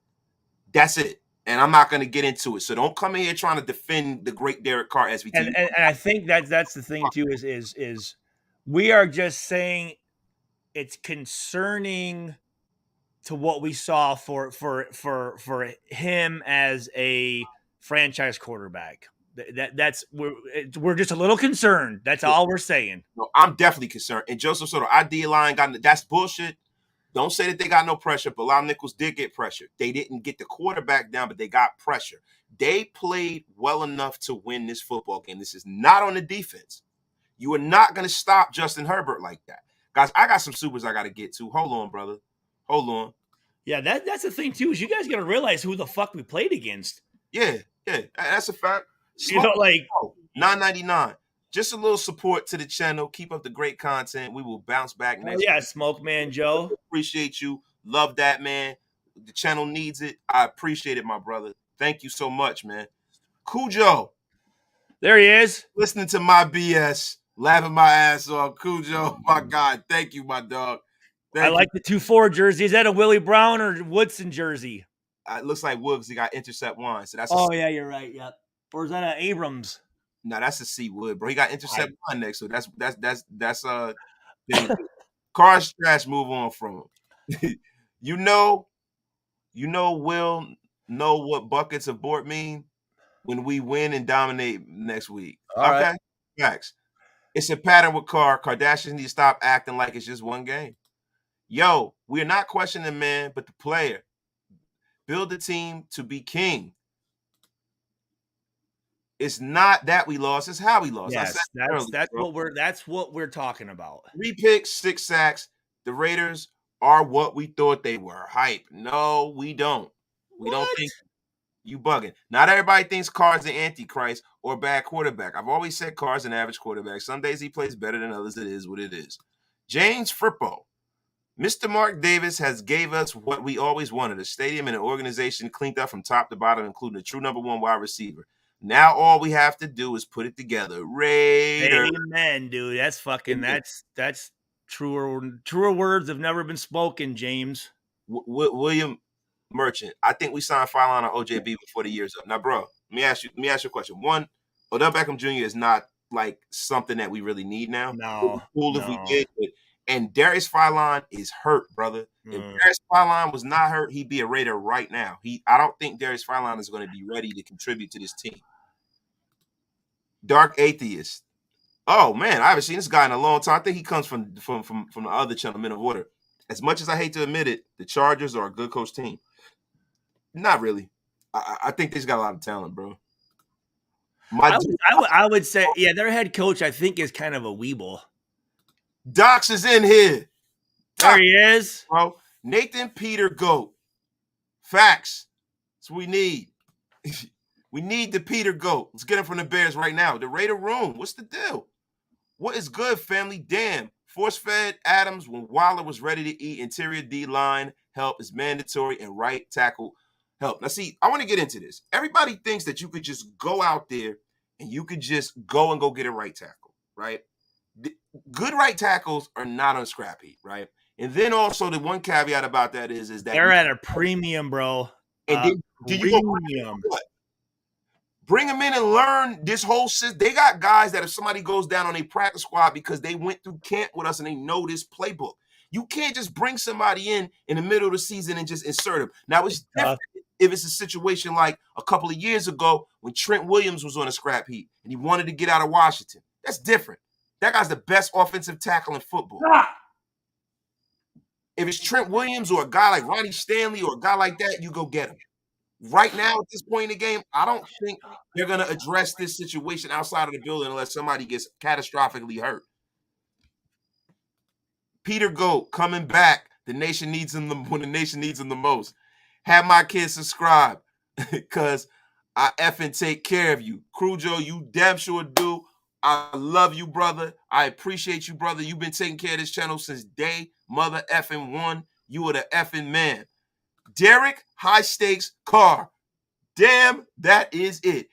[SPEAKER 1] That's it. And I'm not going to get into it. So don't come in here trying to defend the great Derek Carr SVT.
[SPEAKER 2] And I think that's the thing too is we are just saying it's concerning to what we saw for him as a franchise quarterback. We're just a little concerned. That's all we're saying.
[SPEAKER 1] No, I'm definitely concerned. And Joseph Soto, our D line that's bullshit. Don't say that they got no pressure. Bilal Nichols did get pressure. They didn't get the quarterback down, but they got pressure. They played well enough to win this football game. This is not on the defense. You are not going to stop Justin Herbert like that. Guys, I got some supers I got to get to. Hold on, brother. Hold on.
[SPEAKER 2] Yeah, that's the thing, too, is you guys got to realize who the fuck we played against.
[SPEAKER 1] Yeah, that's a fact.
[SPEAKER 2] Like
[SPEAKER 1] $9.99. Just a little support to the channel. Keep up the great content. We will bounce back next
[SPEAKER 2] week. Smoke Man Joe.
[SPEAKER 1] Appreciate you. Love that, man. The channel needs it. I appreciate it, my brother. Thank you so much, man. Cujo.
[SPEAKER 2] There he is.
[SPEAKER 1] Listening to my BS. Laughing my ass off. Cujo, my God. Thank you, my dog.
[SPEAKER 2] I like the 2-4 jersey. Is that a Willie Brown or Woodson jersey?
[SPEAKER 1] It looks like Woods. He got intercept one. So that's
[SPEAKER 2] yeah, you're right. Yep. Or is that an Abrams?
[SPEAKER 1] No, that's a C Wood, bro. He got intercept one next, so that's Carr's trash. Move on from him. You know We'll know what buckets of board mean when we win and dominate next week.
[SPEAKER 2] All
[SPEAKER 1] Okay?
[SPEAKER 2] right.
[SPEAKER 1] Facts. It's a pattern with Carr. Kardashians need to stop acting like it's just one game. Yo, we're not questioning the man, but the player. Build the team to be king. It's not that we lost, it's how we lost. I said
[SPEAKER 2] Yes,
[SPEAKER 1] earlier,
[SPEAKER 2] that's what we're talking about.
[SPEAKER 1] 3 picks, 6 sacks. The Raiders are what we thought they were. Hype. No, we don't. We don't think you bugging. Not everybody thinks Carr's the Antichrist or a bad quarterback. I've always said Carr's an average quarterback. Some days he plays better than others. It is what it is. James Frippo. Mr. Mark Davis has gave us what we always wanted, a stadium and an organization cleaned up from top to bottom, including a true number 1 wide receiver. Now all we have to do is put it together. Raiders.
[SPEAKER 2] Amen, dude. That's fucking that's truer words have never been spoken, James.
[SPEAKER 1] William Merchant. I think we signed Fylon or OJB before the year's up. Now, bro, let me ask you a question. One, Odell Beckham Jr. is not like something that we really need now.
[SPEAKER 2] No.
[SPEAKER 1] Cool if we did, and Darius Fylon is hurt, brother. If Darius Fylon was not hurt, he'd be a Raider right now. I don't think Darius Fylon is going to be ready to contribute to this team. Dark Atheist. Oh man, I haven't seen this guy in a long time. I think he comes from the other channel, Men of Order. As much as I hate to admit it, the Chargers are a good coach team. Not really. I think they've got a lot of talent, bro.
[SPEAKER 2] I would say, yeah, their head coach, I think, is kind of a weeble.
[SPEAKER 1] Docs is in here.
[SPEAKER 2] There he is.
[SPEAKER 1] Bro. Nathan Peter Goat. Facts. That's what we need. We need the Peter Goat. Let's get him from the Bears right now. The Raider room. What's the deal? What is good, family? Damn. Force-fed Adams when Waller was ready to eat. Interior D-line help is mandatory and right tackle help. Now, see, I want to get into this. Everybody thinks that you could just go out there and you could just go get a right tackle, right? Good right tackles are not on scrap heap, right? And then also the one caveat about that is that
[SPEAKER 2] they're at a premium, bro.
[SPEAKER 1] And then, do you bring them in and learn this whole system? They got guys that if somebody goes down on a practice squad because they went through camp with us and they know this playbook. You can't just bring somebody in the middle of the season and just insert them. Now, it's different if it's a situation like a couple of years ago when Trent Williams was on a scrap heap and he wanted to get out of Washington. That's different. That guy's the best offensive tackle in football. If it's Trent Williams or a guy like Ronnie Stanley or a guy like that, you go get him. Right now, at this point in the game, I don't think they're going to address this situation outside of the building unless somebody gets catastrophically hurt. Peter Goat coming back. The nation needs him when the nation needs him the most. Have my kids subscribe because I effing take care of you. Crujo, you damn sure do. I love you, brother. I appreciate you, brother. You've been taking care of this channel since day mother effing one. You are the effing man. Derek High Stakes Carr. Damn, that is it.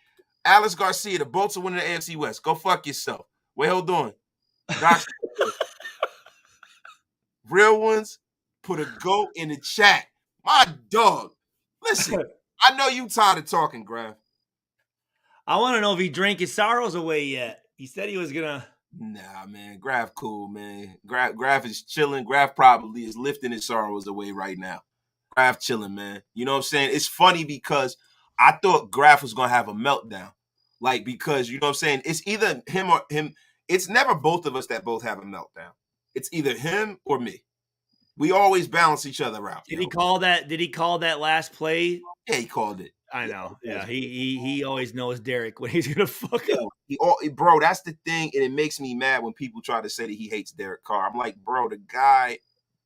[SPEAKER 1] Alex Garcia, the Bolts are winning the AFC West. Go fuck yourself. Wait, hold on. Real ones, put a goat in the chat. My dog. Listen, I know you tired of talking, Graf.
[SPEAKER 2] I want to know if he drank his sorrows away yet. He said he was gonna.
[SPEAKER 1] Nah, man. Graf cool, man. Graf is chilling. Graf probably is lifting his sorrows away right now. Graf chilling, man. You know what I'm saying? It's funny because I thought Graf was gonna have a meltdown. Like, because you know what I'm saying? It's either him or him. It's never both of us that both have a meltdown. It's either him or me. We always balance each other out.
[SPEAKER 2] Did he call that? Did he call that last play?
[SPEAKER 1] Yeah, he called it.
[SPEAKER 2] I know. Yeah, he always knows Derek when he's gonna fuck up.
[SPEAKER 1] Bro, that's the thing, and it makes me mad when people try to say that he hates Derek Carr. I'm like, bro, the guy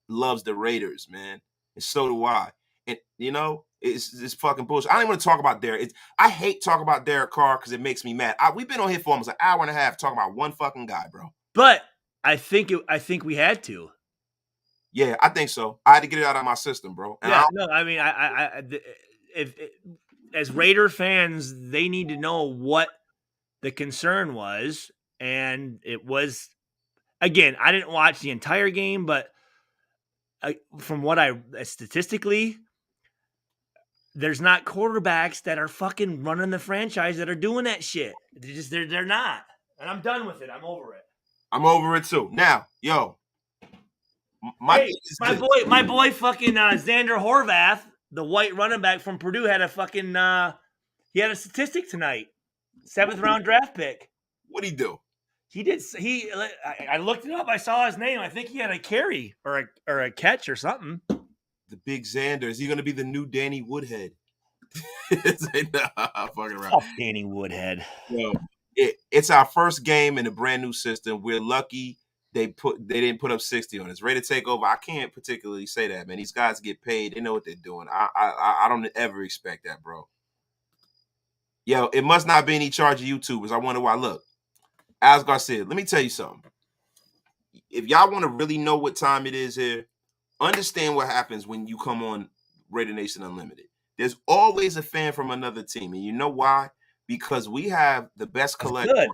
[SPEAKER 1] loves the Raiders, man, and so do I. And you know, it's fucking bullshit. I don't even want to talk about Derek. I hate talking about Derek Carr because it makes me mad. We've been on here for almost an hour and a half talking about one fucking guy, bro.
[SPEAKER 2] But I think we had to.
[SPEAKER 1] Yeah, I think so. I had to get it out of my system, bro. And
[SPEAKER 2] yeah, no, I mean, if as Raider fans, they need to know what the concern was, and it was. Again, I didn't watch the entire game, but from what statistically, there's not quarterbacks that are fucking running the franchise that are doing that shit. They're not, and I'm done with it. I'm over it.
[SPEAKER 1] I'm over it too. Now, yo.
[SPEAKER 2] My boy, fucking Xander Horvath the white running back from Purdue had a fucking he had a statistic tonight. 7th round draft pick.
[SPEAKER 1] What'd he do?
[SPEAKER 2] He did. I looked it up. I saw his name. I think he had a carry or a catch or something.
[SPEAKER 1] The big Xander. Is he going to be the new Danny Woodhead? Nah, fucking around.
[SPEAKER 2] Fuck Danny Woodhead.
[SPEAKER 1] Yo, it's our first game in a brand new system. We're lucky they didn't put up 60 on us. Ready to take over. I can't particularly say that, man. These guys get paid. They know what they're doing. I don't ever expect that, bro. Yo, it must not be any charge of YouTubers. I wonder why. Look, Asgard said, let me tell you something. If y'all want to really know what time it is here, understand what happens when you come on Raider Nation Unlimited. There's always a fan from another team. And you know why? Because we have the best collection.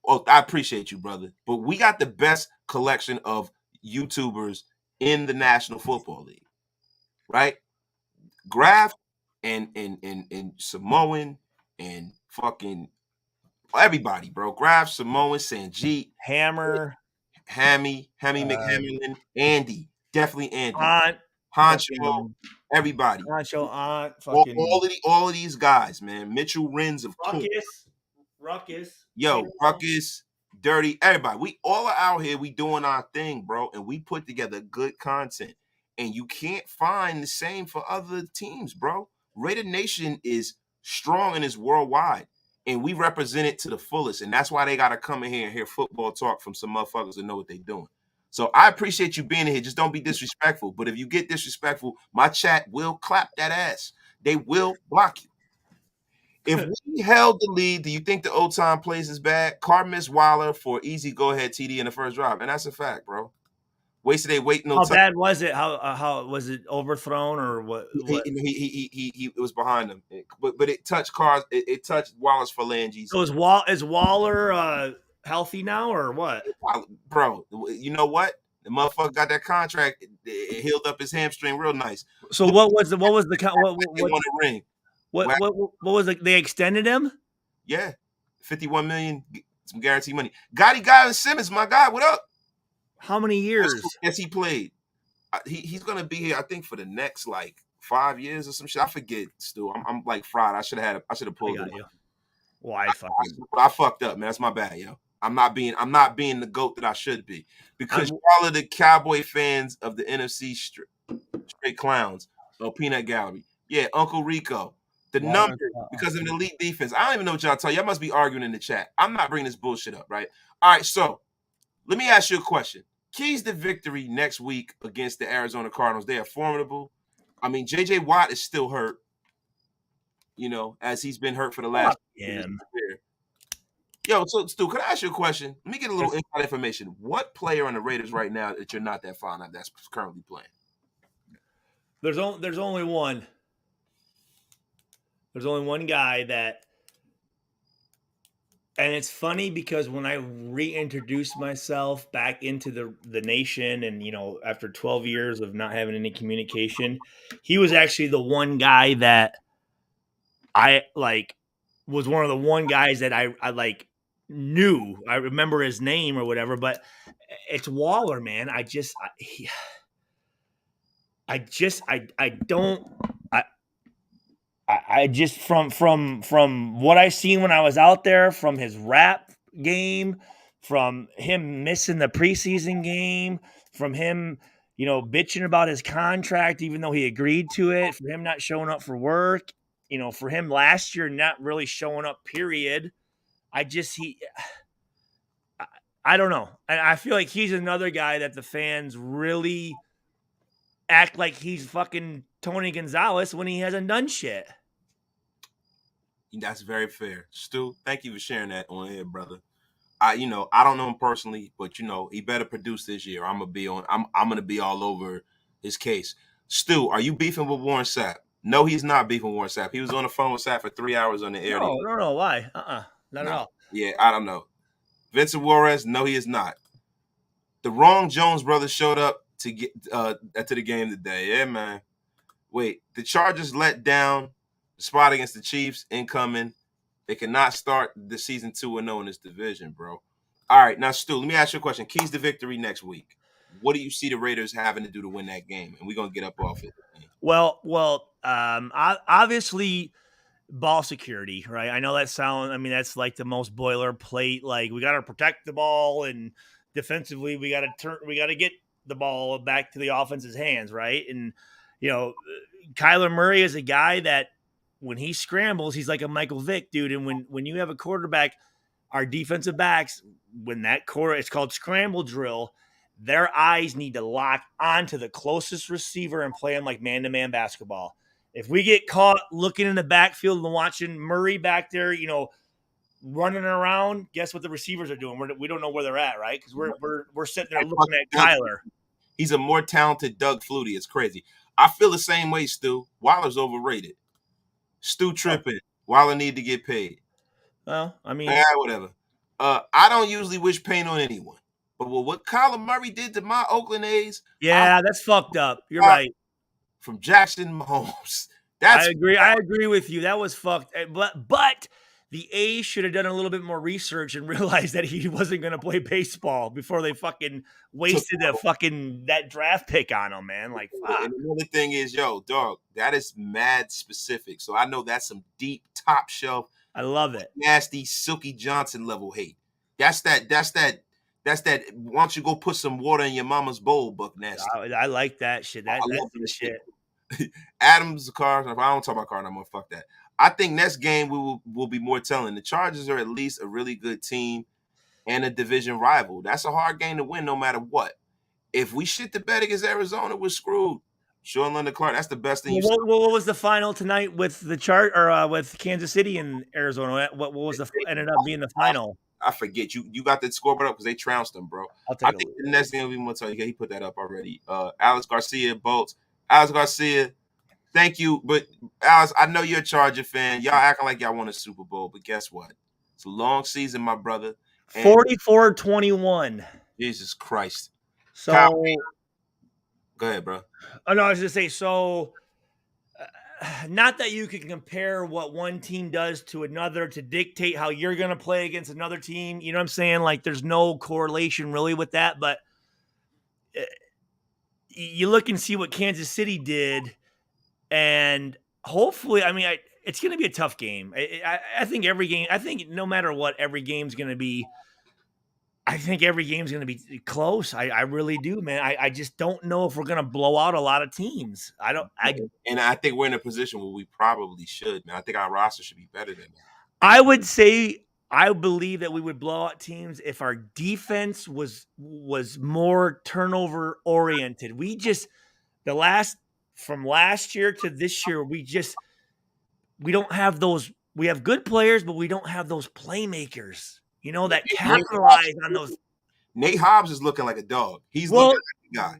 [SPEAKER 1] Oh, I appreciate you, brother. But we got the best collection of YouTubers in the National Football League. Right? Graf and Samoan and fucking everybody, bro. Graf, Samoan, Sanjeet,
[SPEAKER 2] Hammer,
[SPEAKER 1] Hammy McHammerlin, Andy. Definitely Andy.
[SPEAKER 2] Honcho,
[SPEAKER 1] everybody.
[SPEAKER 2] Honcho, fucking
[SPEAKER 1] all of these guys, man. Mitchell Rins, of course.
[SPEAKER 2] Ruckus.
[SPEAKER 1] Yo, Ruckus, Dirty, everybody. We all are out here. We doing our thing, bro. And we put together good content. And you can't find the same for other teams, bro. Raider Nation is strong and is worldwide. And we represent it to the fullest. And that's why they got to come in here and hear football talk from some motherfuckers that know what they're doing. So I appreciate you being here. Just don't be disrespectful. But if you get disrespectful, my chat will clap that ass. They will block you. If we held the lead, do you think the old time plays is bad? Carr missed Waller for easy go-ahead TD in the first drive. And that's a fact, bro. Wasted a wait no
[SPEAKER 2] time.
[SPEAKER 1] How
[SPEAKER 2] bad was it? How was it overthrown or what?
[SPEAKER 1] He it was behind him. But it touched Carr. It touched Waller's phalanges.
[SPEAKER 2] So is Waller healthy now or what?
[SPEAKER 1] Bro, you know what? The motherfucker got that contract. It healed up his hamstring real nice.
[SPEAKER 2] So what was the
[SPEAKER 1] what won the ring?
[SPEAKER 2] What was they extended him?
[SPEAKER 1] Yeah, $51 million, some guaranteed money. Gotti Simmons, my guy. What up?
[SPEAKER 2] How many years?
[SPEAKER 1] Yes, he played. He's gonna be here, I think, for the next like 5 years or some shit. I forget, Stu. I'm like fried. I should have pulled it.
[SPEAKER 2] Well,
[SPEAKER 1] I fucked up, man. That's my bad, yo. I'm not being the GOAT that I should be because y'all are the Cowboy fans of the NFC straight clowns. Peanut Gallery. Yeah, Uncle Rico. The number because of the elite defense. I don't even know what y'all tell you. Y'all must be arguing in the chat. I'm not bringing this bullshit up, right? All right, so let me ask you a question. Keys to victory next week against the Arizona Cardinals. They are formidable. I mean, J.J. Watt is still hurt, you know, as he's been hurt for the last year. Yo, so Stu, can I ask you a question? Let me get a little inside information. What player on the Raiders right now that you're not that fond of that's currently playing?
[SPEAKER 2] There's only one. There's only one guy that, and it's funny because when I reintroduced myself back into the nation and, you know, after 12 years of not having any communication, he was actually the one guy that I was one of the one guys that I knew. I remember his name or whatever, but it's Waller, man. I just from what I seen when I was out there, from his rap game, from him missing the preseason game, from him, you know, bitching about his contract, even though he agreed to it, for him not showing up for work, you know, for him last year not really showing up, period. I don't know. I feel like he's another guy that the fans really act like he's fucking Tony Gonzalez when he hasn't done shit.
[SPEAKER 1] That's very fair. Stu, thank you for sharing that on here, brother. I don't know him personally, but you know, he better produce this year. I'm gonna be all over his case. Stu, are you beefing with Warren Sapp? No, he's not beefing with Warren Sapp. He was on the phone with Sapp for 3 hours on the air.
[SPEAKER 2] No. Why? Not at all.
[SPEAKER 1] Yeah, I don't know. Vincent Juarez, no, he is not. The wrong Jones brothers showed up to get to the game today. Yeah, man. Wait, the Chargers let down the spot against the Chiefs incoming. They cannot start the season 2-0 in this division, bro. All right, now, Stu, let me ask you a question. Keys to victory next week. What do you see the Raiders having to do to win that game? And we're gonna get up off it.
[SPEAKER 2] Obviously ball security, right? I know that sound. I mean, that's like the most boilerplate. Like we got to protect the ball, and defensively, we got to get the ball back to the offense's hands, right? And Kyler Murray is a guy that when he scrambles, he's like a Michael Vick dude. And when you have a quarterback, our defensive backs, when that quarter, it's called scramble drill. Their eyes need to lock onto the closest receiver and play him like man-to-man basketball. If we get caught looking in the backfield and watching Murray back there, running around, guess what the receivers are doing? We don't know where they're at, right? Because we're sitting there looking at Kyler.
[SPEAKER 1] He's a more talented Doug Flutie. It's crazy. I feel the same way, Stu. Waller's overrated. Stu tripping. Waller need to get paid.
[SPEAKER 2] Well, I mean,
[SPEAKER 1] whatever. I don't usually wish pain on anyone, but what Kyler Murray did to my Oakland A's,
[SPEAKER 2] that's fucked up. You're right.
[SPEAKER 1] From Jackson Mahomes.
[SPEAKER 2] I agree with you. That was fucked. But the A's should have done a little bit more research and realized that he wasn't going to play baseball before they fucking wasted that draft pick on him, man. Like, fuck.
[SPEAKER 1] And another thing is, dog, that is mad specific. So I know that's some deep top shelf.
[SPEAKER 2] I love it.
[SPEAKER 1] Nasty Silky Johnson level hate. That's that. Why don't you go put some water in your mama's bowl, Buck Nasty?
[SPEAKER 2] I like that shit. That's the shit.
[SPEAKER 1] Adams Carr. If I don't talk about Carr, I'm gonna fuck that. I think next game will be more telling. The Chargers are at least a really good team and a division rival. That's a hard game to win, no matter what. If we shit the bed against Arizona, we're screwed. Sean Leonard Clark, that's the best thing.
[SPEAKER 2] What was the final tonight with the with Kansas City and Arizona? What was ended up being the final?
[SPEAKER 1] I forget. You got the scoreboard up because they trounced them, bro. I think the next game will be more telling. He put that up already. Alex Garcia, Bolts. Alex Garcia, thank you. But Alex, I know you're a Charger fan. Y'all acting like y'all won a Super Bowl, but guess what? It's a long season, my brother.
[SPEAKER 2] 44-21.
[SPEAKER 1] Jesus Christ.
[SPEAKER 2] So
[SPEAKER 1] Kyle, go ahead, bro.
[SPEAKER 2] Oh no, I was gonna say so. Not that you can compare what one team does to another to dictate how you're going to play against another team. You know what I'm saying? Like there's no correlation really with that, but you look and see what Kansas City did, and hopefully, I mean, it's going to be a tough game. I think every game, I think no matter what, every game's going to be, I think every game's going to be close. I really do, man. I just don't know if we're going to blow out a lot of teams.
[SPEAKER 1] And I think we're in a position where we probably should, man. I think our roster should be better than that.
[SPEAKER 2] I would say I believe that we would blow out teams if our defense was more turnover oriented. We just from last year to this year, we don't have those. We have good players, but we don't have those playmakers. That capitalize on those.
[SPEAKER 1] Nate Hobbs is looking like a dog. He's looking like a guy.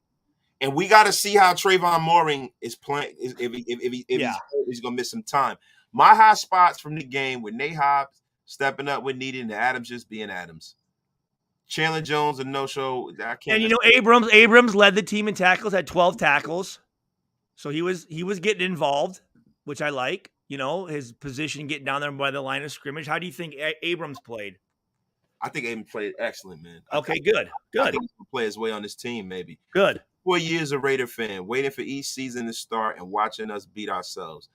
[SPEAKER 1] And we got to see how Trayvon Mooring is playing. If he's going to miss some time. My high spots from the game with Nate Hobbs stepping up when needed and Adams just being Adams. Chandler Jones, a no-show.
[SPEAKER 2] And, Abrams led the team in tackles, had 12 tackles. So he was getting involved, which I like. His position getting down there by the line of scrimmage. How do you think Abrams played?
[SPEAKER 1] I think Aiden played excellent, man.
[SPEAKER 2] Okay, good.
[SPEAKER 1] I think he can play his way on this team, maybe.
[SPEAKER 2] Good.
[SPEAKER 1] 4 years a Raider fan, waiting for each season to start and watching us beat ourselves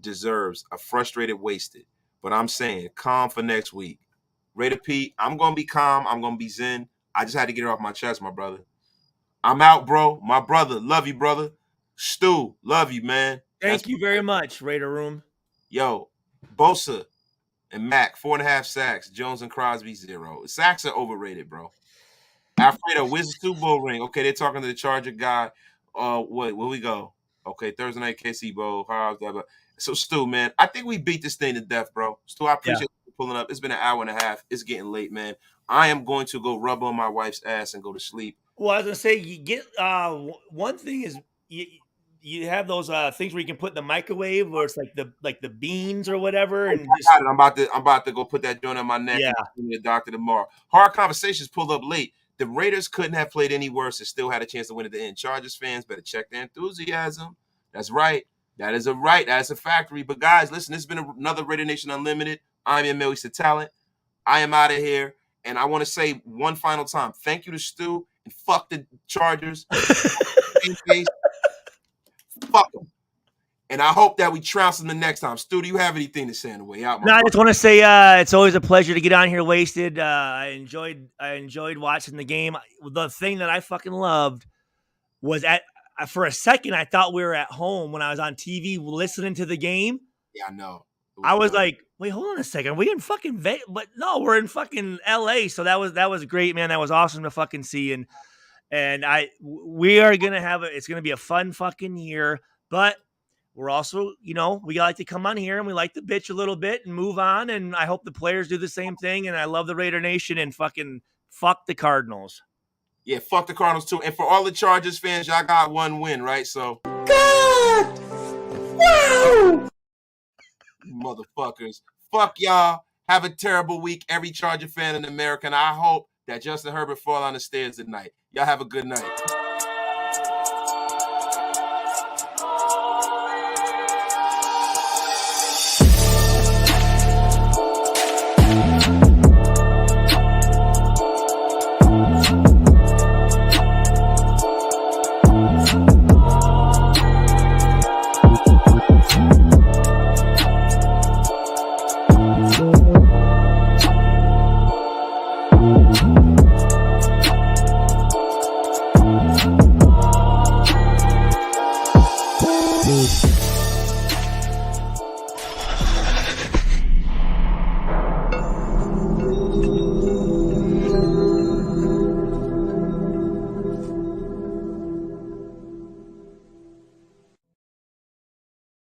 [SPEAKER 1] deserves a frustrated wasted. But I'm saying calm for next week. Raider Pete, I'm going to be calm. I'm going to be zen. I just had to get it off my chest, my brother. I'm out, bro. My brother. Love you, brother. Stu, love you, man.
[SPEAKER 2] Thank you very much, Raider Room.
[SPEAKER 1] Yo, Bosa and Mac, 4.5 sacks. Jones and Crosby, 0. Sacks are overrated, bro. Alfredo, where's the Super Bowl ring? Okay, they're talking to the Charger guy. Where we go? Okay, Thursday night, KC Bowl. Blah, blah. So, Stu, man, I think we beat this thing to death, bro. Stu, I appreciate you pulling up. It's been an hour and a half. It's getting late, man. I am going to go rub on my wife's ass and go to sleep.
[SPEAKER 2] Well, I was going to say, you get one thing is you have those things where you can put in the microwave, where it's like the beans or whatever. And
[SPEAKER 1] I'm about to go put that joint on my neck.
[SPEAKER 2] Yeah.
[SPEAKER 1] And see the doctor tomorrow. Hard Conversations pulled up late. The Raiders couldn't have played any worse and still had a chance to win at the end. Chargers fans better check their enthusiasm. That's right. That is a factory. But guys, listen, this has been another Raider Nation Unlimited. I'm your Millie Talent. I am out of here. And I want to say one final time, thank you to Stu and fuck the Chargers. Fuck them. And I hope that we trounce them the next time. Stu, do you have anything to say on the way out?
[SPEAKER 2] No, I just want to say it's always a pleasure to get on here, Wasted. I enjoyed watching the game. The thing that I fucking loved was for a second I thought we were at home when I was on TV listening to the game.
[SPEAKER 1] Yeah, I know.
[SPEAKER 2] I was like, wait, hold on a second. Are we in fucking Vegas? But no, we're in fucking LA. So that was great, man. That was awesome to fucking see. And we are gonna have it's gonna be a fun fucking year, but we're also, we like to come on here and we like to bitch a little bit and move on. And I hope the players do the same thing. And I love the Raider Nation and fucking fuck the Cardinals.
[SPEAKER 1] Yeah, fuck the Cardinals too. And for all the Chargers fans, y'all got one win, right? So, God, wow, motherfuckers, fuck y'all. Have a terrible week, every Charger fan in America. And I hope that Justin Herbert fall on the stairs tonight. Y'all have a good night.